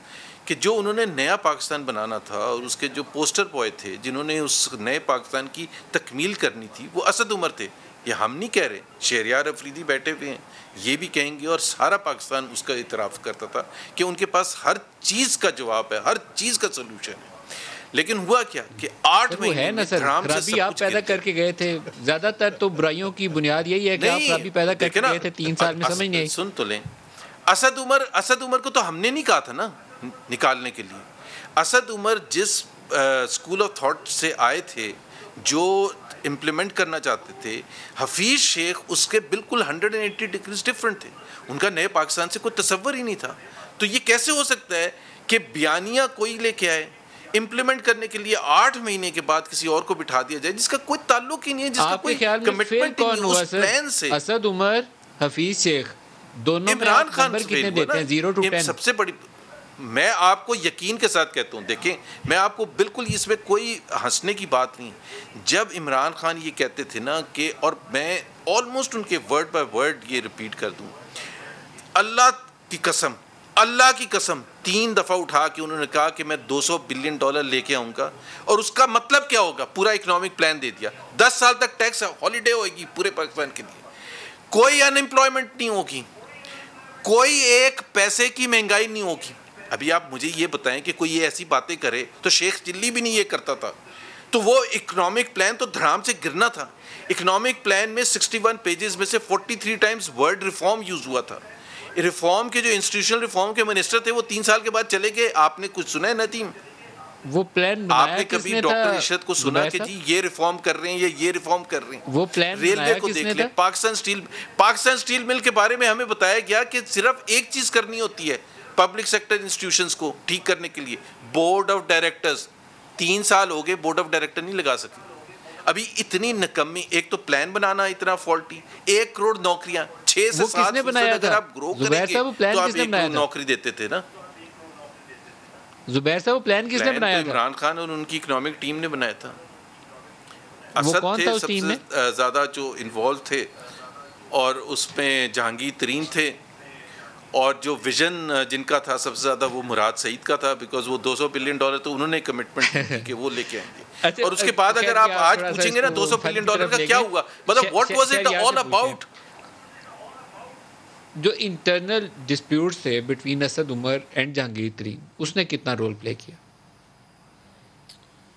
Speaker 5: کہ جو انہوں نے نیا پاکستان بنانا تھا اور اس کے جو پوسٹر بوائے تھے جنہوں نے اس نئے پاکستان کی تکمیل کرنی تھی, وہ اسد عمر تھے. یہ ہم نہیں کہہ رہے, شہریار افریدی بیٹھے ہوئے ہیں یہ بھی کہیں گے, اور سارا پاکستان اس کا اعتراف کرتا تھا کہ ان کے پاس ہر چیز کا جواب ہے, ہر چیز کا سلوشن ہے. لیکن ہوا کیا کہ 8 مہینے میں ڈرام سے سب
Speaker 1: آپ پیدا کر کے گئے تھے. زیادہ تر تو برائیوں کی بنیاد یہی ہے کہ آپ خرابی پیدا کر کے گئے تھے 3 سال میں, سمجھ نہیں آئی.
Speaker 5: سن تو لیں, اسد عمر کو تو ہم نے نہیں کہا تھا نا نکالنے کے لیے. اسد عمر جس اسکول آف تھاٹ سے آئے تھے, جو امپلیمنٹ کرنا چاہتے تھے, حفیظ شیخ اس کے بالکل 180 ڈگریز ڈفرنٹ تھے. ان کا نئے پاکستان سے کوئی تصور ہی نہیں تھا. تو یہ کیسے ہو سکتا ہے کہ بیانیہ کوئی لے کے آئے, امپلیمنٹ کرنے کے لیے 8 مہینے کے بعد کسی اور کو بٹھا دیا جائے جس کا کوئی تعلق ہی نہیں ہے, جس کا کوئی کمٹمنٹ نہیں ہے اس پلان سے.
Speaker 1: اسد عمر, حفیظ شیخ دونوں میں
Speaker 5: عمران خان
Speaker 1: کتنے دیتے ہیں 0 to 10؟
Speaker 5: سب سے بڑی, میں آپ کو یقین کے ساتھ کہتا ہوں, دیکھیں میں آپ کو بالکل اس میں کوئی ہنسنے کی بات نہیں. جب عمران خان یہ کہتے تھے نا کہ, اور میں آلموسٹ ان کے ورڈ بائی ورڈ یہ ریپیٹ کر دوں, اللہ کی قسم 3 دفعہ اٹھا کے انہوں نے کہا کہ میں $200 بلین لے کے آؤں گا, اور اس کا مطلب کیا ہوگا, پورا اکنامک پلان دے دیا. 10 سال تک ٹیکس ہالیڈے ہوئے گی پورے پاکستان کے لیے, کوئی ان امپلائمنٹ نہیں ہوگی, کوئی ایک پیسے کی مہنگائی نہیں ہوگی. ابھی آپ مجھے یہ بتائیں کہ کوئی یہ ایسی باتیں کرے, تو شیخ چلی بھی نہیں یہ کرتا تھا. تو وہ اکنامک پلان تو دھڑام سے گرنا تھا. اکنامک پلان میں 61 پیجز میں سے 43 ٹائمز ورڈ ریفارم یوز ہوا تھا. ریفارم کے جو انسٹیٹیوشنل ریفارم کے منسٹر تھے وہ 3 سال کے بعد چلے گئے. آپ نے کچھ سنا ہے ندیم؟
Speaker 1: وہ پلان
Speaker 5: آپ نے کبھی ڈاکٹر ارشد کو سنا کہ جی یہ ریفارم کر رہے ہیں یا یہ ریفارم کر رہے ہیں؟
Speaker 1: وہ پلان
Speaker 5: ریلوے کو دیکھ لیں, پاکستان سٹیل مل کے بارے میں ہمیں بتایا گیا کہ صرف ایک چیز کرنی ہوتی ہے پبلک سیکٹر انسٹیٹیوشنز کو ٹھیک کرنے کے لیے, بورڈ آف ڈائریکٹرز. 3 سال ہو گئے بورڈ آف ڈائریکٹر نہیں لگا سکے. ابھی اتنی نکمی, ایک تو پلان بنانا اتنا فالٹی, 1 کروڑ نوکریاں 6 سے 7% اگر آپ گرو کریں گے تو آپ 1 کروڑ نوکری دیتے تھے نا.
Speaker 1: زبیر صاحب وہ پلان کس نے بنایا تھا؟
Speaker 5: عمران خان اور ان کی اکنامک ٹیم نے بنایا تھا.
Speaker 1: وہ
Speaker 5: اسد
Speaker 1: کون
Speaker 5: تھے
Speaker 1: تھا اس
Speaker 5: سب
Speaker 1: ٹیم میں؟
Speaker 5: سے زیادہ جو انوالو تھے, اور اس میں جہانگیر ترین تھے, اور جو ویژن جن کا تھا سب سے زیادہ وہ مراد سعید کا تھا, بیکاز وہ $200 بلین تو انہوں نے کمٹمنٹ کی کہ وہ لے کے آئیں گے. اور اس کے بعد اگر آپ آج پوچھیں گے نا $200 بلین کا کیا ہوا, مطلب what was it all about.
Speaker 1: جو انٹرنل ڈسپیوٹس تھے بٹوین اسد عمر اینڈ جہانگیر ترین, اس نے کتنا رول پلے کیا؟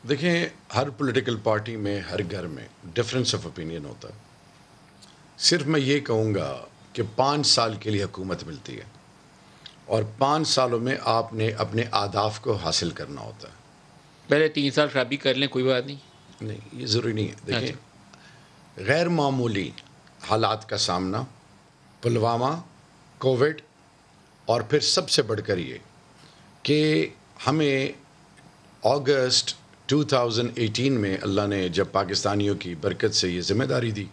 Speaker 3: دیکھیں, ہر پولیٹیکل پارٹی میں, ہر گھر میں ڈفرینس آف اوپینین ہوتا ہے. صرف میں یہ کہوں گا کہ 5 سال کے لیے حکومت ملتی ہے, اور 5 سالوں میں آپ نے اپنے اہداف کو حاصل کرنا ہوتا ہے.
Speaker 1: پہلے 3 سال خرابی کر لیں, کوئی بات
Speaker 3: نہیں, یہ ضروری نہیں ہے. دیکھیں, غیر معمولی حالات کا سامنا, پلوامہ, کووڈ, اور پھر سب سے بڑھ کر یہ کہ ہمیں اگست 2018 میں اللہ نے جب پاکستانیوں کی برکت سے یہ ذمہ داری دی,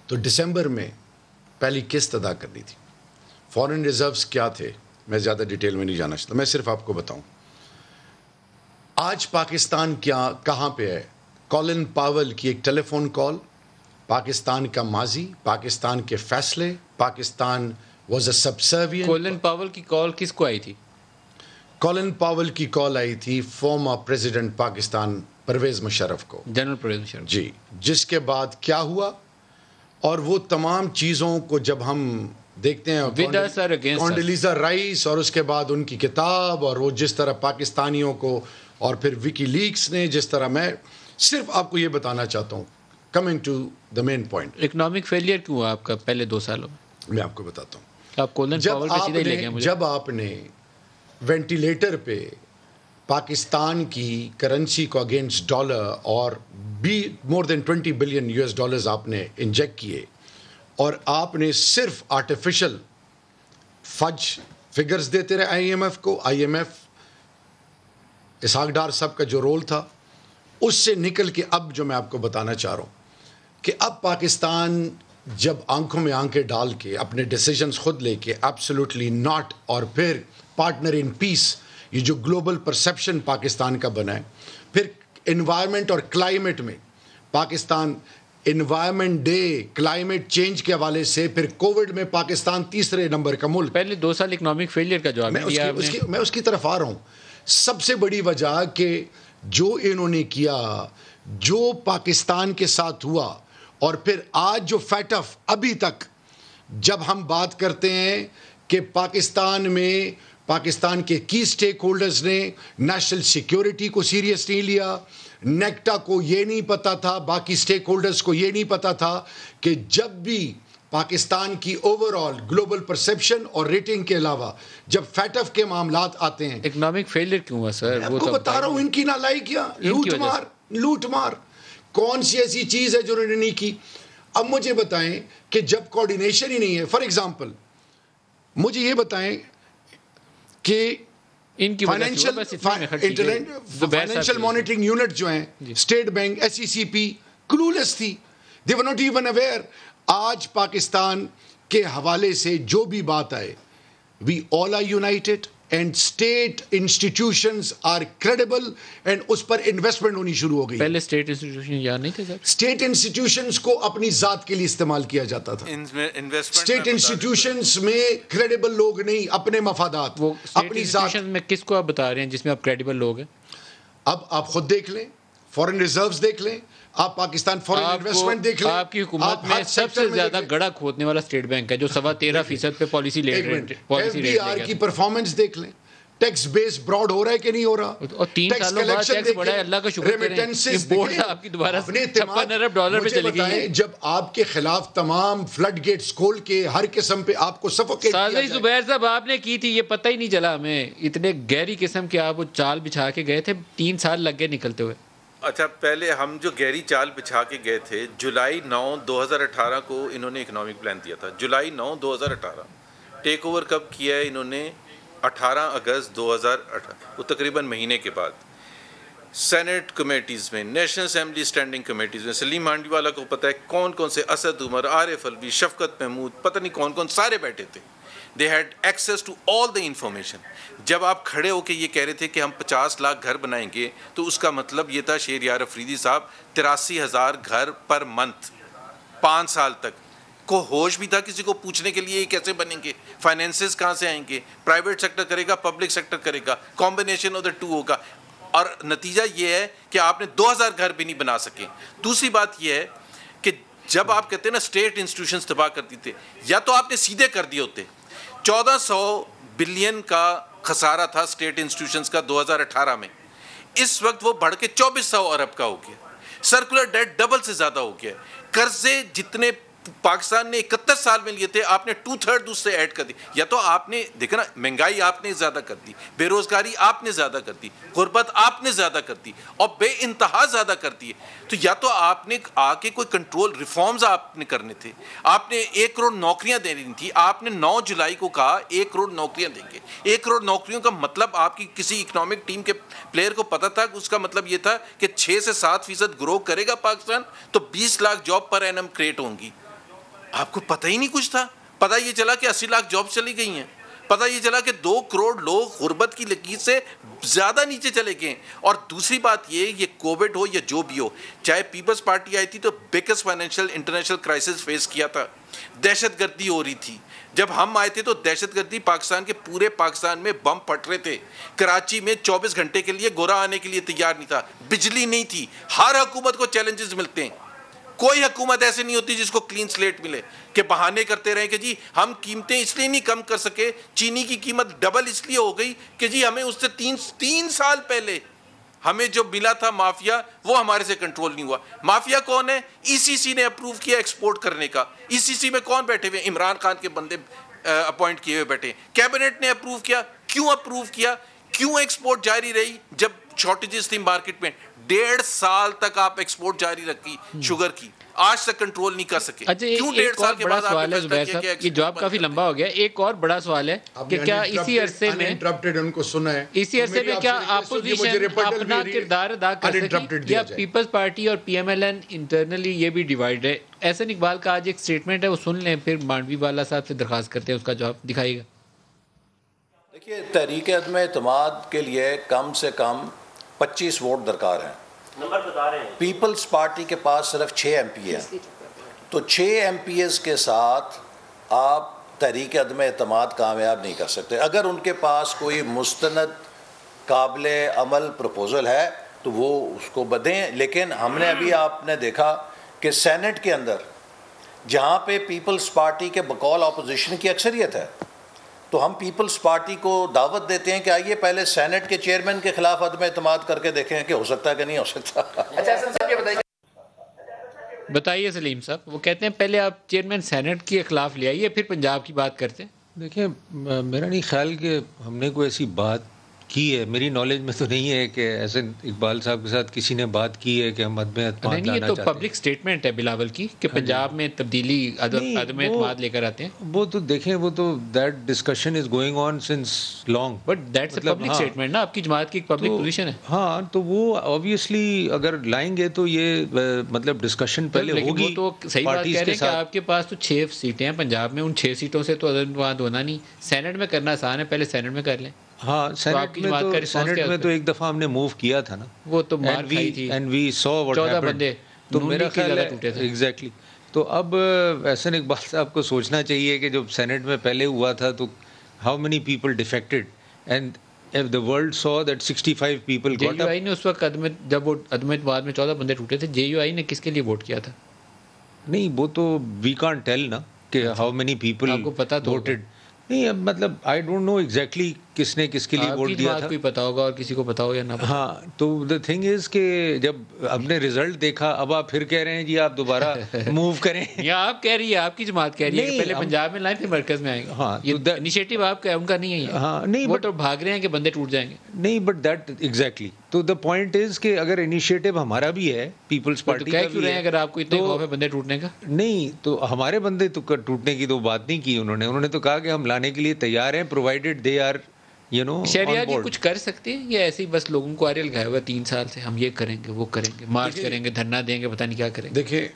Speaker 3: تو دسمبر میں پہلی قسط ادا کرنی تھی. فارن ریزروز کیا تھے میں زیادہ ڈیٹیل میں نہیں جانا چاہتا, میں صرف آپ کو بتاؤں آج پاکستان کہاں پہ ہے. کولن پاول کی ایک ٹیلی فون کال, پاکستان کا ماضی, پاکستان کے فیصلے, Pakistan was a subservient.
Speaker 1: Colin Powell کی کال کس کو آئی تھی؟
Speaker 3: کولن پاول کی کال آئی تھی فارمر پریزیڈنٹ پاکستان پرویز مشرف کو,
Speaker 1: جنرل پرویز مشرف
Speaker 3: جی, جس کے بعد کیا ہوا, اور وہ تمام چیزوں کو جب ہم دیکھتے ہیں کونڈلیزا رائس اور اس کے بعد ان کی کتاب اور وہ جس طرح پاکستانیوں کو اور پھر وکی لیکس نے جس طرح. میں صرف آپ کو یہ بتانا چاہتا ہوں, coming to the main point,
Speaker 1: economic failure کیوں ہوا آپ کا پہلے 2 سالوں
Speaker 3: میں آپ کو بتاتا ہوں.
Speaker 1: آپ کولن پاول پہ سیدھے لے گئے مجھے.
Speaker 3: جب آپ نے وینٹیلیٹر پہ پاکستان کی کرنسی کو اگینسٹ ڈالر اور مور دین $20 بلین آپ نے انجیکٹ کیے, اور آپ نے صرف آرٹیفیشل فج فگرز دیتے رہے آئی ایم ایف کو. I am F Ishaq Dar صاحب کا جو رول تھا اس سے نکل کے اب جو میں آپ کو بتانا چاہ رہا ہوں کہ اب پاکستان جب آنکھوں میں آنکھیں ڈال کے اپنے ڈیسیجنز خود لے کے ایبسولوٹلی ناٹ, اور پھر پارٹنر ان پیس, یہ جو گلوبل پرسیپشن پاکستان کا بنا ہے, پھر انوائرمنٹ اور کلائمیٹ میں Pakistan environment day climate change کے حوالے سے, پھر کووڈ میں پاکستان 3 نمبر کا ملک.
Speaker 1: پہلے 2 سال اکنامک فیلئر کا جواب دیا آپ نے.
Speaker 3: میں اس کی طرف آ رہا ہوں. سب سے بڑی وجہ کہ جو انہوں نے کیا, جو پاکستان کے ساتھ ہوا, اور پھر آج جو فیٹ آف ابھی تک جب ہم بات کرتے ہیں کہ پاکستان میں پاکستان کے کی سٹیک ہولڈرز نے نیشنل سیکیورٹی کو سیریس نہیں لیا, نیکٹا کو یہ نہیں پتا تھا, باقی سٹیک ہولڈرز کو یہ نہیں پتا تھا کہ جب بھی پاکستان کی اوور آل گلوبل پرسیپشن اور ریٹنگ کے علاوہ جب فیٹ آف کے معاملات آتے ہیں.
Speaker 1: اکنامک فیلئر کیوں ہوا سر؟
Speaker 3: میں آپ کو بتا رہا ہوں, ان کی نالائکیاں, لوٹ مار. کون سی ایسی چیز ہے جو انہوں نے نہیں کی؟ اب مجھے بتائیں کہ جب کوارڈینیشن ہی نہیں ہے, فار ایگزامپل مجھے یہ بتائیں کہ
Speaker 1: ان کی
Speaker 3: فائنینشیل مانیٹرنگ یونٹ جو ہیں, State Bank, S E C P, clueless تھی, they were not even aware. آج پاکستان کے حوالے سے جو بھی بات آئے, we all are united and state institutions are credible, and اس پر انویسٹمنٹ ہونی شروع ہو گئی.
Speaker 1: پہلے اسٹیٹ انسٹیٹیوشن یاد نہیں تھے سر؟
Speaker 3: اسٹیٹ انسٹیٹیوشنز کو اپنی ذات کے لیے استعمال کیا جاتا تھا. اسٹیٹ انسٹیٹیوشنز میں کریڈیبل لوگ نہیں, اپنے مفادات, اپنی ذات
Speaker 1: میں. کس کو آپ بتا رہے ہیں جس میں آپ کریڈیبل لوگ ہیں؟
Speaker 3: اب آپ خود دیکھ لیں, فورن ریزروز دیکھ لیں, آپ پاکستان فورن انویسٹمنٹ دیکھ لیں.
Speaker 1: آپ کی حکومت میں سب سے زیادہ گڑا کھودنے والا اسٹیٹ بینک ہے جو 13.5% پہ پالیسی لے رہے ہیں.
Speaker 3: ایف بی آر کی پرفارمنس دیکھ لیں, ٹیکس بیس براڈ ہو رہا ہے کہ نہیں ہو رہا,
Speaker 1: اور 3 سالوں بعد ٹیکس بڑھا ہے, اللہ کا شکر کریں. امپورٹ آپ کی دوبارہ $56 ارب پہ چلی گئی ہے.
Speaker 3: جب آپ کے خلاف تمام فلڈ گیٹس کھول کے ہر قسم پہ آپ کو سفوکیٹ کیا جائے.
Speaker 1: زبیر صاحب آپ نے کی تھی, یہ پتہ ہی نہیں چلا ہمیں, اتنے گہری قسم کے آپ وہ چال بچھا کے گئے تھے, 3 سال لگ گئے نکلتے ہوئے.
Speaker 5: اچھا, پہلے ہم جو گہری چال بچھا کے گئے تھے, جولائی 9 2018 کو انہوں نے اکنامک پلان دیا تھا. جولائی 9 2018 ٹیک اوور کب کیا ہے انہوں نے؟ 18 اگست 2018, وہ تقریباً مہینے کے بعد. سینٹ کمیٹیز میں, نیشنل اسمبلی اسٹینڈنگ کمیٹیز میں, سلیم مانڈی والا کو پتہ ہے کون کون سے, اسد عمر, عارف الوی, شفقت محمود, پتہ نہیں کون کون, سارے بیٹھے تھے. They had access to all the information. جب آپ کھڑے ہو کے یہ کہہ رہے تھے کہ ہم 50 لاکھ گھر بنائیں گے, تو اس کا مطلب یہ تھا شہریار افریدی صاحب 83,000 گھر پر منتھ 5 سال تک. کو ہوش بھی تھا کسی کو پوچھنے کے لیے یہ کیسے بنیں گے, فائنینسز کہاں سے آئیں گے, پرائیویٹ سیکٹر کرے گا, پبلک سیکٹر کرے گا, کمبینیشن آف دا 2 ہوگا, اور نتیجہ یہ ہے کہ آپ نے 2,000 گھر بھی نہیں بنا سکے. دوسری بات یہ ہے کہ جب آپ کہتے ہیں نا اسٹیٹ انسٹیٹیوشنز تباہ کر دیتے, یا تو آپ نے سیدھے کر دیے ہوتے. 1400 بلین کا خسارہ تھا اسٹیٹ انسٹیٹیوشنز کا 2018 میں, اس وقت وہ بڑھ کے 2400 ارب کا ہو گیا. سرکولر ڈیٹ ڈبل سے زیادہ ہو گیا. قرضے جتنے پاکستان نے 31 سال میں لیے تھے, آپ نے 2/3 دوسرے ایڈ کر دی. یا تو آپ نے دیکھا نا, مہنگائی آپ نے زیادہ کر دی, بے روزگاری آپ نے زیادہ کر دی, غربت آپ نے زیادہ کر دی, اور بے انتہا زیادہ کر دی. تو یا تو آپ نے آ کے کوئی کنٹرول ریفارمز آپ نے کرنے تھے, آپ نے 1 کروڑ نوکریاں دینی تھی. آپ نے 9 جولائی کو کہا 1 کروڑ نوکریاں دیں گے. 1 کروڑ نوکریوں کا مطلب آپ کی کسی اکنامک ٹیم کے پلیئر کو پتا تھا کہ اس کا مطلب یہ تھا کہ 6 سے 7% گرو کرے گا پاکستان, تو 20 lakh job per annum create ہوں گی. آپ کو پتہ ہی نہیں کچھ تھا. پتہ یہ چلا کہ 80 لاکھ جاب چلی گئی ہیں. پتہ یہ چلا کہ 2 کروڑ لوگ غربت کی لکیر سے زیادہ نیچے چلے گئے. اور دوسری بات یہ کووڈ ہو یا جو بھی ہو, چاہے پیپلز پارٹی آئی تھی تو biggest financial international crisis face کیا تھا. دہشت گردی ہو رہی تھی. جب ہم آئے تھے تو دہشت گردی پاکستان کے پورے پاکستان میں بم پھٹ رہے تھے. کراچی میں 24 گھنٹے کے لیے گورا آنے کے لیے تیار نہیں تھا, بجلی نہیں تھی. ہر حکومت کو چیلنجز ملتے ہیں. کوئی حکومت ایسے نہیں ہوتی جس کو کلین سلیٹ ملے کہ بہانے کرتے رہیں کہ جی ہم قیمتیں اس لیے نہیں کم کر سکے, چینی کی قیمت ڈبل اس لیے ہو گئی کہ جی ہمیں اس سے 3 سال پہلے ہمیں جو ملا تھا مافیا وہ ہمارے سے کنٹرول نہیں ہوا. مافیا کون ہے؟ ای سی سی نے اپروو کیا ایکسپورٹ کرنے کا. ای سی سی میں کون بیٹھے ہوئے؟ عمران خان کے بندے اپوائنٹ کیے ہوئے بیٹھے. کیبنٹ نے اپروو کیا. کیوں اپروو کیا؟ کیوں ایکسپورٹ جاری رہی جب شارٹیجز تھی مارکیٹ میں؟ 1.5 سال تک آپ ایکسپورٹ جاری رکھی شوگر کی, آج تک کنٹرول نہیں کر سکے.
Speaker 1: اچھا
Speaker 5: کیوں 1.5
Speaker 1: ایک اور
Speaker 5: سال کے
Speaker 1: بڑا
Speaker 5: بعد
Speaker 1: سوال ہے زبیر صاحب, یہ جواب کافی لمبا ہو گیا. ایک اور بڑا سوال ہے کہ کیا اسی عرصے میں
Speaker 3: ان کو سنا ہے,
Speaker 1: اسی عرصے میں کیا اپوزیشن اپنا کردار ادا کر سکتی, یا پیپلز پارٹی اور P M L N internally یہ بھی ڈیوائڈ ہے؟ احسن اقبال کا آج ایک سٹیٹمنٹ ہے, وہ سن لیں, پھر مانڈوی والا صاحب سے درخواست کرتے ہیں اس کا جواب دکھائیے گا.
Speaker 6: دیکھیے, تحریک عدم اعتماد کے لیے کم سے کم 25 ووٹ درکار ہیں. نمبر بتا رہے ہیں. پیپلز پارٹی کے پاس صرف 6 ایم پی ہیں, تو 6 ایم پی ایز کے ساتھ آپ تحریک عدم اعتماد کامیاب نہیں کر سکتے. اگر ان کے پاس کوئی مستند قابل عمل پروپوزل ہے تو وہ اس کو بدیں, لیکن ہم نے ابھی آپ نے دیکھا کہ سینٹ کے اندر جہاں پہ پیپلز پارٹی کے بقول اپوزیشن کی اکثریت ہے, تو ہم پیپلز پارٹی کو دعوت دیتے ہیں کہ آئیے پہلے سینٹ کے چیئرمین کے خلاف عدم اعتماد کر کے دیکھیں کہ ہو سکتا ہے کہ نہیں ہو سکتا.
Speaker 1: بتائیے سلیم صاحب, وہ کہتے ہیں پہلے آپ چیئرمین سینٹ کے خلاف لے آئیے پھر پنجاب کی بات کرتے ہیں.
Speaker 4: دیکھیں, میرا نہیں خیال کہ ہم نے کوئی ایسی بات کی ہے, میری نالج میں تو نہیں ہے کہ ایسے اقبال صاحب کے ساتھ کسی نے بات کی ہے کہ ہم عدم اعتماد لانا چاہتے ہیں.
Speaker 1: یہ تو پبلک سٹیٹمنٹ ہے بلاول کی کہ پنجاب میں تبدیلی عدم اعتماد لے کر آتے ہیں.
Speaker 4: وہ تو دیکھیں, وہ تو that discussion is going on since long,
Speaker 1: but that's a public statement نا, آپ کی جماعت کی ایک پبلک پوزیشن ہے.
Speaker 4: ہاں, تو وہ آبویسلی اگر لائیں گے تو یہ مطلب ڈسکشن پہلے ہوگی.
Speaker 1: وہ تو صحیح بات کہہ رہے ہیں کہ آپ کے پاس تو 6 سیٹیں ہیں پنجاب میں, ان 6 سیٹوں سے تو عدم اعتماد ہونا نہیں. سینٹ میں کرنا آسان ہے, پہلے سینٹ میں کر لیں.
Speaker 4: ہاں, سینٹ میں تو ایک دفعہ ہم نے موو کیا تھا نا,
Speaker 1: وہ تو مار کھائی تھی,
Speaker 4: and we saw what happened.
Speaker 1: 14 بندے
Speaker 4: تو میرا خیال ہے ایگزیکٹلی. تو اب احسن اقبال صاحب کو سوچنا چاہیے کہ جب سینٹ میں پہلے ہوا تھا تو how many people defected, and if the world saw that 65 people got up.
Speaker 1: J U I نے اس وقت جب وہ عدم اعتماد میں 14 بندے ٹوٹے تھے, جے یو آئی نے کس کے لیے ووٹ کیا تھا؟
Speaker 4: نہیں, وہ تو وی کانٹ ٹیل نا کہ ہاؤ مینی پیپل
Speaker 1: آپ کو پتا تو
Speaker 4: voted. نہیں, اب مطلب آئی ڈونٹ نو ایگزیکٹلی کس نے کس کے لیے ووٹ دیا تھا.
Speaker 1: کوئی پتا ہوگا اور کسی کو پتا ہو یا نہ.
Speaker 4: ہاں, تو دا تھنگ از کہ جب ہم نے رزلٹ دیکھا, اب آپ پھر کہہ رہے ہیں جی آپ دوبارہ موو کریں.
Speaker 1: یا آپ کہہ رہی ہے, آپ کی جماعت کہہ رہی ہے کہ پہلے پنجاب میں لائیں پھر مرکز میں آئیں گے.
Speaker 4: ہاں,
Speaker 1: یہ انیشیٹو آپ کا ان کا نہیں ہے.
Speaker 4: ہاں, نہیں,
Speaker 1: وہ تو بھاگ رہے ہیں کہ بندے ٹوٹ جائیں گے.
Speaker 4: نہیں, بٹ دیٹ ایگزیکٹلی. تو دا پوائنٹ از کہ اگر انیشیٹو ہمارا بھی ہے, پیپلز پارٹی کا بھی ہے,
Speaker 1: اگر آپ کو اتنے خوف ہے بندے ٹوٹنے کا.
Speaker 4: نہیں, تو ہمارے بندے تو ٹوٹنے کی تو بات نہیں کی انہوں نے تو کہا کہ ہم لانے کے لیے تیار ہیں, پرووائڈیڈ دے آر
Speaker 1: شہریار جی کچھ کر سکتے ہیں یا ایسے ہی بس لوگوں کو آرے لگایا ہوا 3 سال سے, ہم یہ کریں گے وہ کریں گے, مارچ کریں گے, دھرنا دیں گے, پتہ نہیں کیا کریں گے.
Speaker 3: دیکھیں,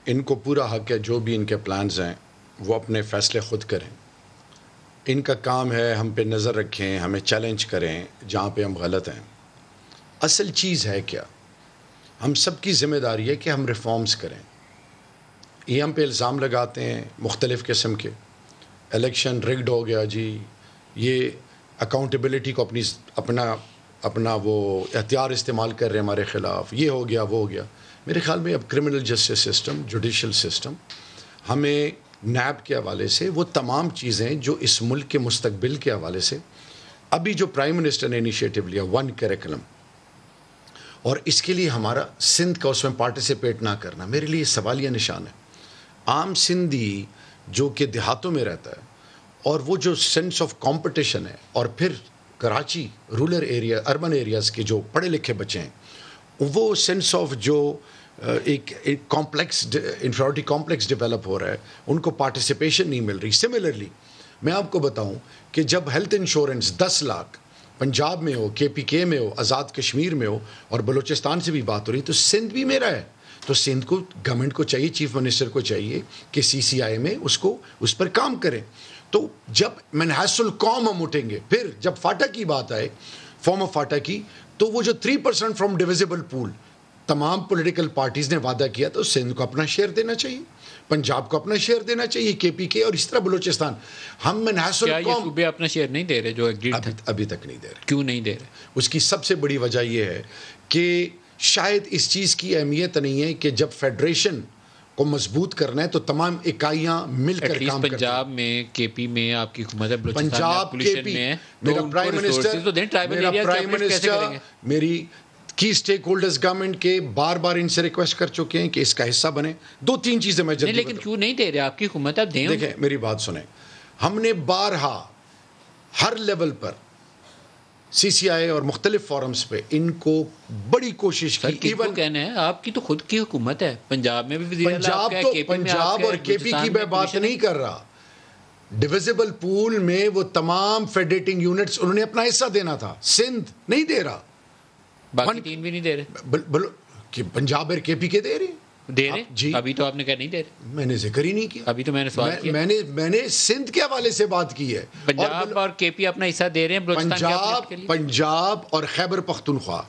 Speaker 3: ان کو پورا حق ہے, جو بھی ان کے پلانز ہیں وہ اپنے فیصلے خود کریں. ان کا کام ہے ہم پہ نظر رکھیں, ہمیں چیلنج کریں جہاں پہ ہم غلط ہیں. اصل چیز ہے کیا, ہم سب کی ذمہ داری ہے کہ ہم ریفارمز کریں. یہ ہم پہ الزام لگاتے ہیں مختلف قسم کے, الیکشن ریگڈ ہو گیا جی, یہ اکاؤنٹیبلٹی کو اپنا وہ اختیار استعمال کر رہے ہیں ہمارے خلاف, یہ ہو گیا وہ ہو گیا. میرے خیال میں اب criminal justice system, judicial system, ہمیں نیب کے حوالے سے وہ تمام چیزیں جو اس ملک کے مستقبل کے حوالے سے, ابھی جو پرائم منسٹر نے انیشیٹو لیا 1 کریکلم, اور اس کے لیے ہمارا سندھ کا اس میں پارٹیسپیٹ نہ کرنا میرے لیے سوالیہ نشان ہے. عام سندھی جو کہ دیہاتوں میں رہتا ہے, اور وہ جو سینس آف کمپٹیشن ہے, اور پھر Karachi rural area, urban areas کے جو پڑھے لکھے بچے ہیں, وہ سینس آف جو ایک کمپلیکس انفیریٹی کمپلیکس ڈیولپ ہو رہا ہے, ان کو پارٹیسپیشن نہیں مل رہی. سملرلی میں آپ کو بتاؤں کہ جب ہیلتھ انشورنس 10 لاکھ پنجاب میں ہو, KPK میں ہو, آزاد کشمیر میں ہو, اور بلوچستان سے بھی بات ہو رہی, تو سندھ بھی میرا ہے. تو سندھ کو گورنمنٹ کو چاہیے, چیف منسٹر کو چاہیے کہ CCI میں اس پر کام کریں. تو جب منحص القوم ہم اٹھیں گے, پھر جب فاٹا کی بات آئے, فارم آف فاٹا کی, تو وہ جو 3% فرام ڈویزیبل پول تمام پولیٹیکل پارٹیز نے وعدہ کیا, تو سندھ کو اپنا شیئر دینا چاہیے, پنجاب کو اپنا شیئر دینا چاہیے, KPK, اور اس طرح بلوچستان. ہم منحص القوم
Speaker 1: صوبے اپنا شیئر نہیں دے رہے جو
Speaker 3: ابھی تک نہیں دے رہے.
Speaker 1: کیوں نہیں دے رہے؟
Speaker 3: اس کی سب سے بڑی وجہ یہ ہے کہ شاید اس چیز کی اہمیت نہیں ہے کہ جب فیڈریشن کو مضبوط کرنا ہے تو تمام اکائیاں مل کر کام کریں.
Speaker 1: پنجاب میں کے پی میں آپ کی حکومت ہے,
Speaker 3: پنجاب کے پی میرا پرائم منسٹر میری کی اسٹیک ہولڈرز گورنمنٹ کے بار بار ان سے ریکویسٹ کر چکے ہیں کہ اس کا حصہ بنیں. 2-3 چیزیں میں جلدی
Speaker 1: لیکن کیوں نہیں دے رہے آپ کی حکومت, آپ دیں.
Speaker 3: دیکھیں میری بات سنیں, ہم نے بارہا ہر لیول پر سی سی آئی اور مختلف فورمز پہ ان کو بڑی کوشش کی.
Speaker 1: ایون کہنا ہے آپ کی تو خود کی حکومت ہے, پنجاب میں بھی وزیر اعلیٰ,
Speaker 3: پنجاب اور کے پی کی میں بات نہیں کر رہا. ڈویزیبل پول میں وہ تمام فیڈریٹنگ یونٹس انہوں نے اپنا حصہ دینا تھا. سندھ نہیں دے رہا,
Speaker 1: باقی 3 بھی نہیں دے رہے.
Speaker 3: پنجاب اور کے پی کے دے رہے
Speaker 1: جی. ابھی تو آپ نے کہا نہیں دے رہے,
Speaker 3: میں نے ذکر ہی نہیں کیا.
Speaker 1: ابھی تو میں نے سوال کیا,
Speaker 3: میں نے سندھ کے حوالے سے بات کی ہے.
Speaker 1: پنجاب اور کے پی اپنا حصہ دے رہے ہیں.
Speaker 3: پنجاب اور خیبر پختونخوا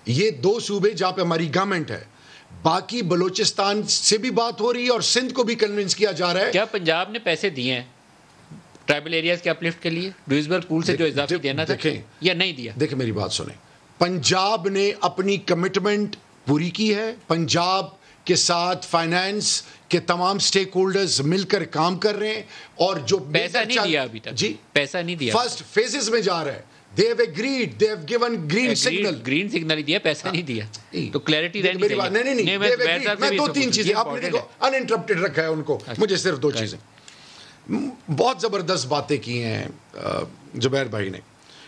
Speaker 3: یہ 2 صوبے جہاں پہ ہماری گورنمنٹ ہے. باقی بلوچستان سے بھی بات ہو رہی ہے اور سندھ کو بھی کنونس کیا جا رہا ہے.
Speaker 1: کیا پنجاب نے پیسے دیے ہیں ٹرائبل ایریاز کے اپلفٹ کے لیے, ڈویزبل پول سے جو اضافی دینا تھا, یا نہیں دیا؟
Speaker 3: دیکھیں میری بات سنیں, پنجاب نے اپنی کمٹمنٹ پوری کی ہے. پنجاب کے ساتھ فائنانس کے تمام سٹیک ہولڈرز مل کر کام کر رہے ہیں, اور جو
Speaker 1: پیسہ نہیں دیا ابھی تک.
Speaker 3: جی
Speaker 1: پیسہ نہیں دیا,
Speaker 3: فرسٹ فیزز میں جا رہا ہے. They have agreed, they have given green signal.
Speaker 1: Green signal ہی دیا, پیسہ نہیں دیا. تو کلیئرٹی رہنی چاہیے.
Speaker 3: نہیں, میں 2-3 چیزیں آپ نے دیکھو انٹرپٹڈ رکھا ہے ان کو. مجھے صرف 2 چیزیں, بہت زبردست باتیں کی ہیں زبیر بھائی نے.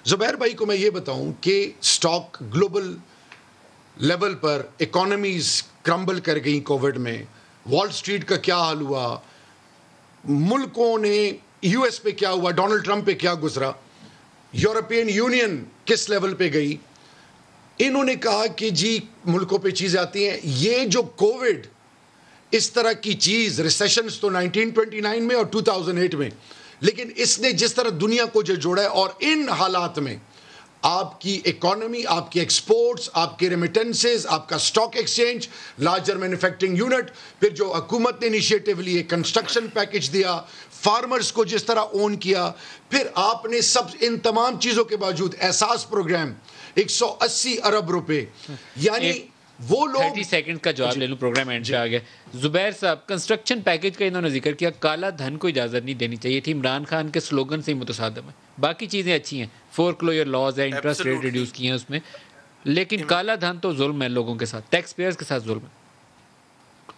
Speaker 3: زبیر بھائی کو میں یہ بتاؤں کہ سٹاک گلوبل لیول پر اکانومیز کرمبل کر گئی کووڈ میں. وال سٹریٹ کا کیا حال ہوا, ملکوں نے یو ایس پہ کیا ہوا, ڈونلڈ ٹرمپ پہ کیا گزرا, یورپین یونین کس لیول پہ گئی. انہوں نے کہا کہ جی ملکوں پہ چیزیں آتی ہیں. یہ جو کووڈ اس طرح کی چیز, ریسیشنز تو 1929 میں اور 2008 میں, لیکن اس نے جس طرح دنیا کو جو جوڑا ہے, اور ان حالات میں آپ کی اکانومی, آپ کی ایکسپورٹس, آپ کے ریمیٹنسز, آپ کا stock exchange, larger manufacturing unit, پھر جو حکومت نے انیشیٹو لیے, کنسٹرکشن پیکج دیا, فارمرز کو جس طرح اون کیا, پھر آپ نے سب ان تمام چیزوں کے باوجود احساس پروگرام 180 ارب روپے, یعنی وہ لوگ
Speaker 1: 30 سیکنڈ کا جواب لے لوں, پروگرام اینڈ پہ آ گیا. زبیر صاحب, کنسٹرکشن پیکج کا انہوں نے ذکر کیا, کالا دھن کو اجازت نہیں دینی چاہیے تھی, عمران خان کے سلوگن سے ہی متصادم ہے. باقی چیزیں اچھی ہیں, فورکلوجر لاز ہے, انٹرسٹ ریٹ ریڈیوس کی ہیں اس میں, لیکن کالا دھن تو ظلم ہے لوگوں کے ساتھ, ٹیکس پیئرز کے ساتھ ظلم ہے.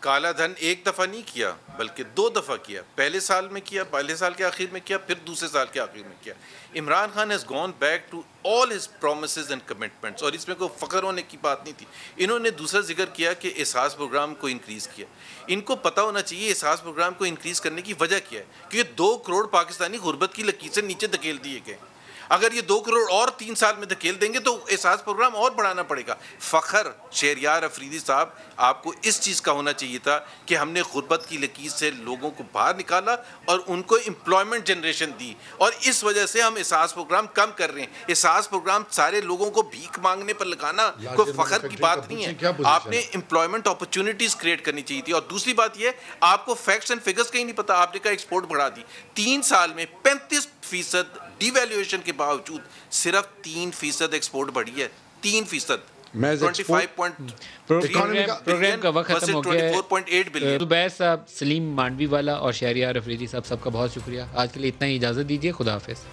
Speaker 5: کالا دھن ایک دفعہ نہیں کیا بلکہ 2 دفعہ کیا. پہلے سال میں کیا, پہلے سال کے آخر میں کیا, پھر دوسرے سال کے آخر میں کیا. Imran Khan has gone back to all his promises and commitments, اور اس میں کوئی فخر ہونے کی بات نہیں تھی. انہوں نے دوسرا ذکر کیا کہ احساس پروگرام کو انکریز کیا. ان کو پتہ ہونا چاہیے احساس پروگرام کو انکریز کرنے کی وجہ کیا ہے, کیونکہ 2 کروڑ پاکستانی غربت کی لکیر سے نیچے دھکیل دیے گئے. اگر یہ 2 کروڑ اور 3 سال میں دھکیل دیں گے تو احساس پروگرام اور بڑھانا پڑے گا. فخر شہریار افریدی صاحب, آپ کو اس چیز کا ہونا چاہیے تھا کہ ہم نے غربت کی لکیر سے لوگوں کو باہر نکالا اور ان کو امپلائمنٹ جنریشن دی, اور اس وجہ سے ہم احساس پروگرام کم کر رہے ہیں. احساس پروگرام سارے لوگوں کو بھیک مانگنے پر لگانا کوئی فخر کی بات نہیں ہے. آپ نے امپلائمنٹ اپرچونیٹیز کریٹ کرنی چاہیے تھی. اور دوسری بات یہ, آپ کو فیکٹس اینڈ فگرز کا ہی نہیں پتا. آپ نے کہا ایکسپورٹ بڑھا دی, 3 سال میں 35% ڈی ویلیویشن کے باوجود صرف 3% ایکسپورٹ بڑھی ہے. 3%.
Speaker 1: پروگرام کا وقت ختم ہو گیا ہے. زبیر صاحب, سلیم مانڈوی والا اور شہریار افریدی صاحب, سب کا بہت شکریہ. آج کے لیے اتنا ہی, اجازت دیجیے, خدا حافظ.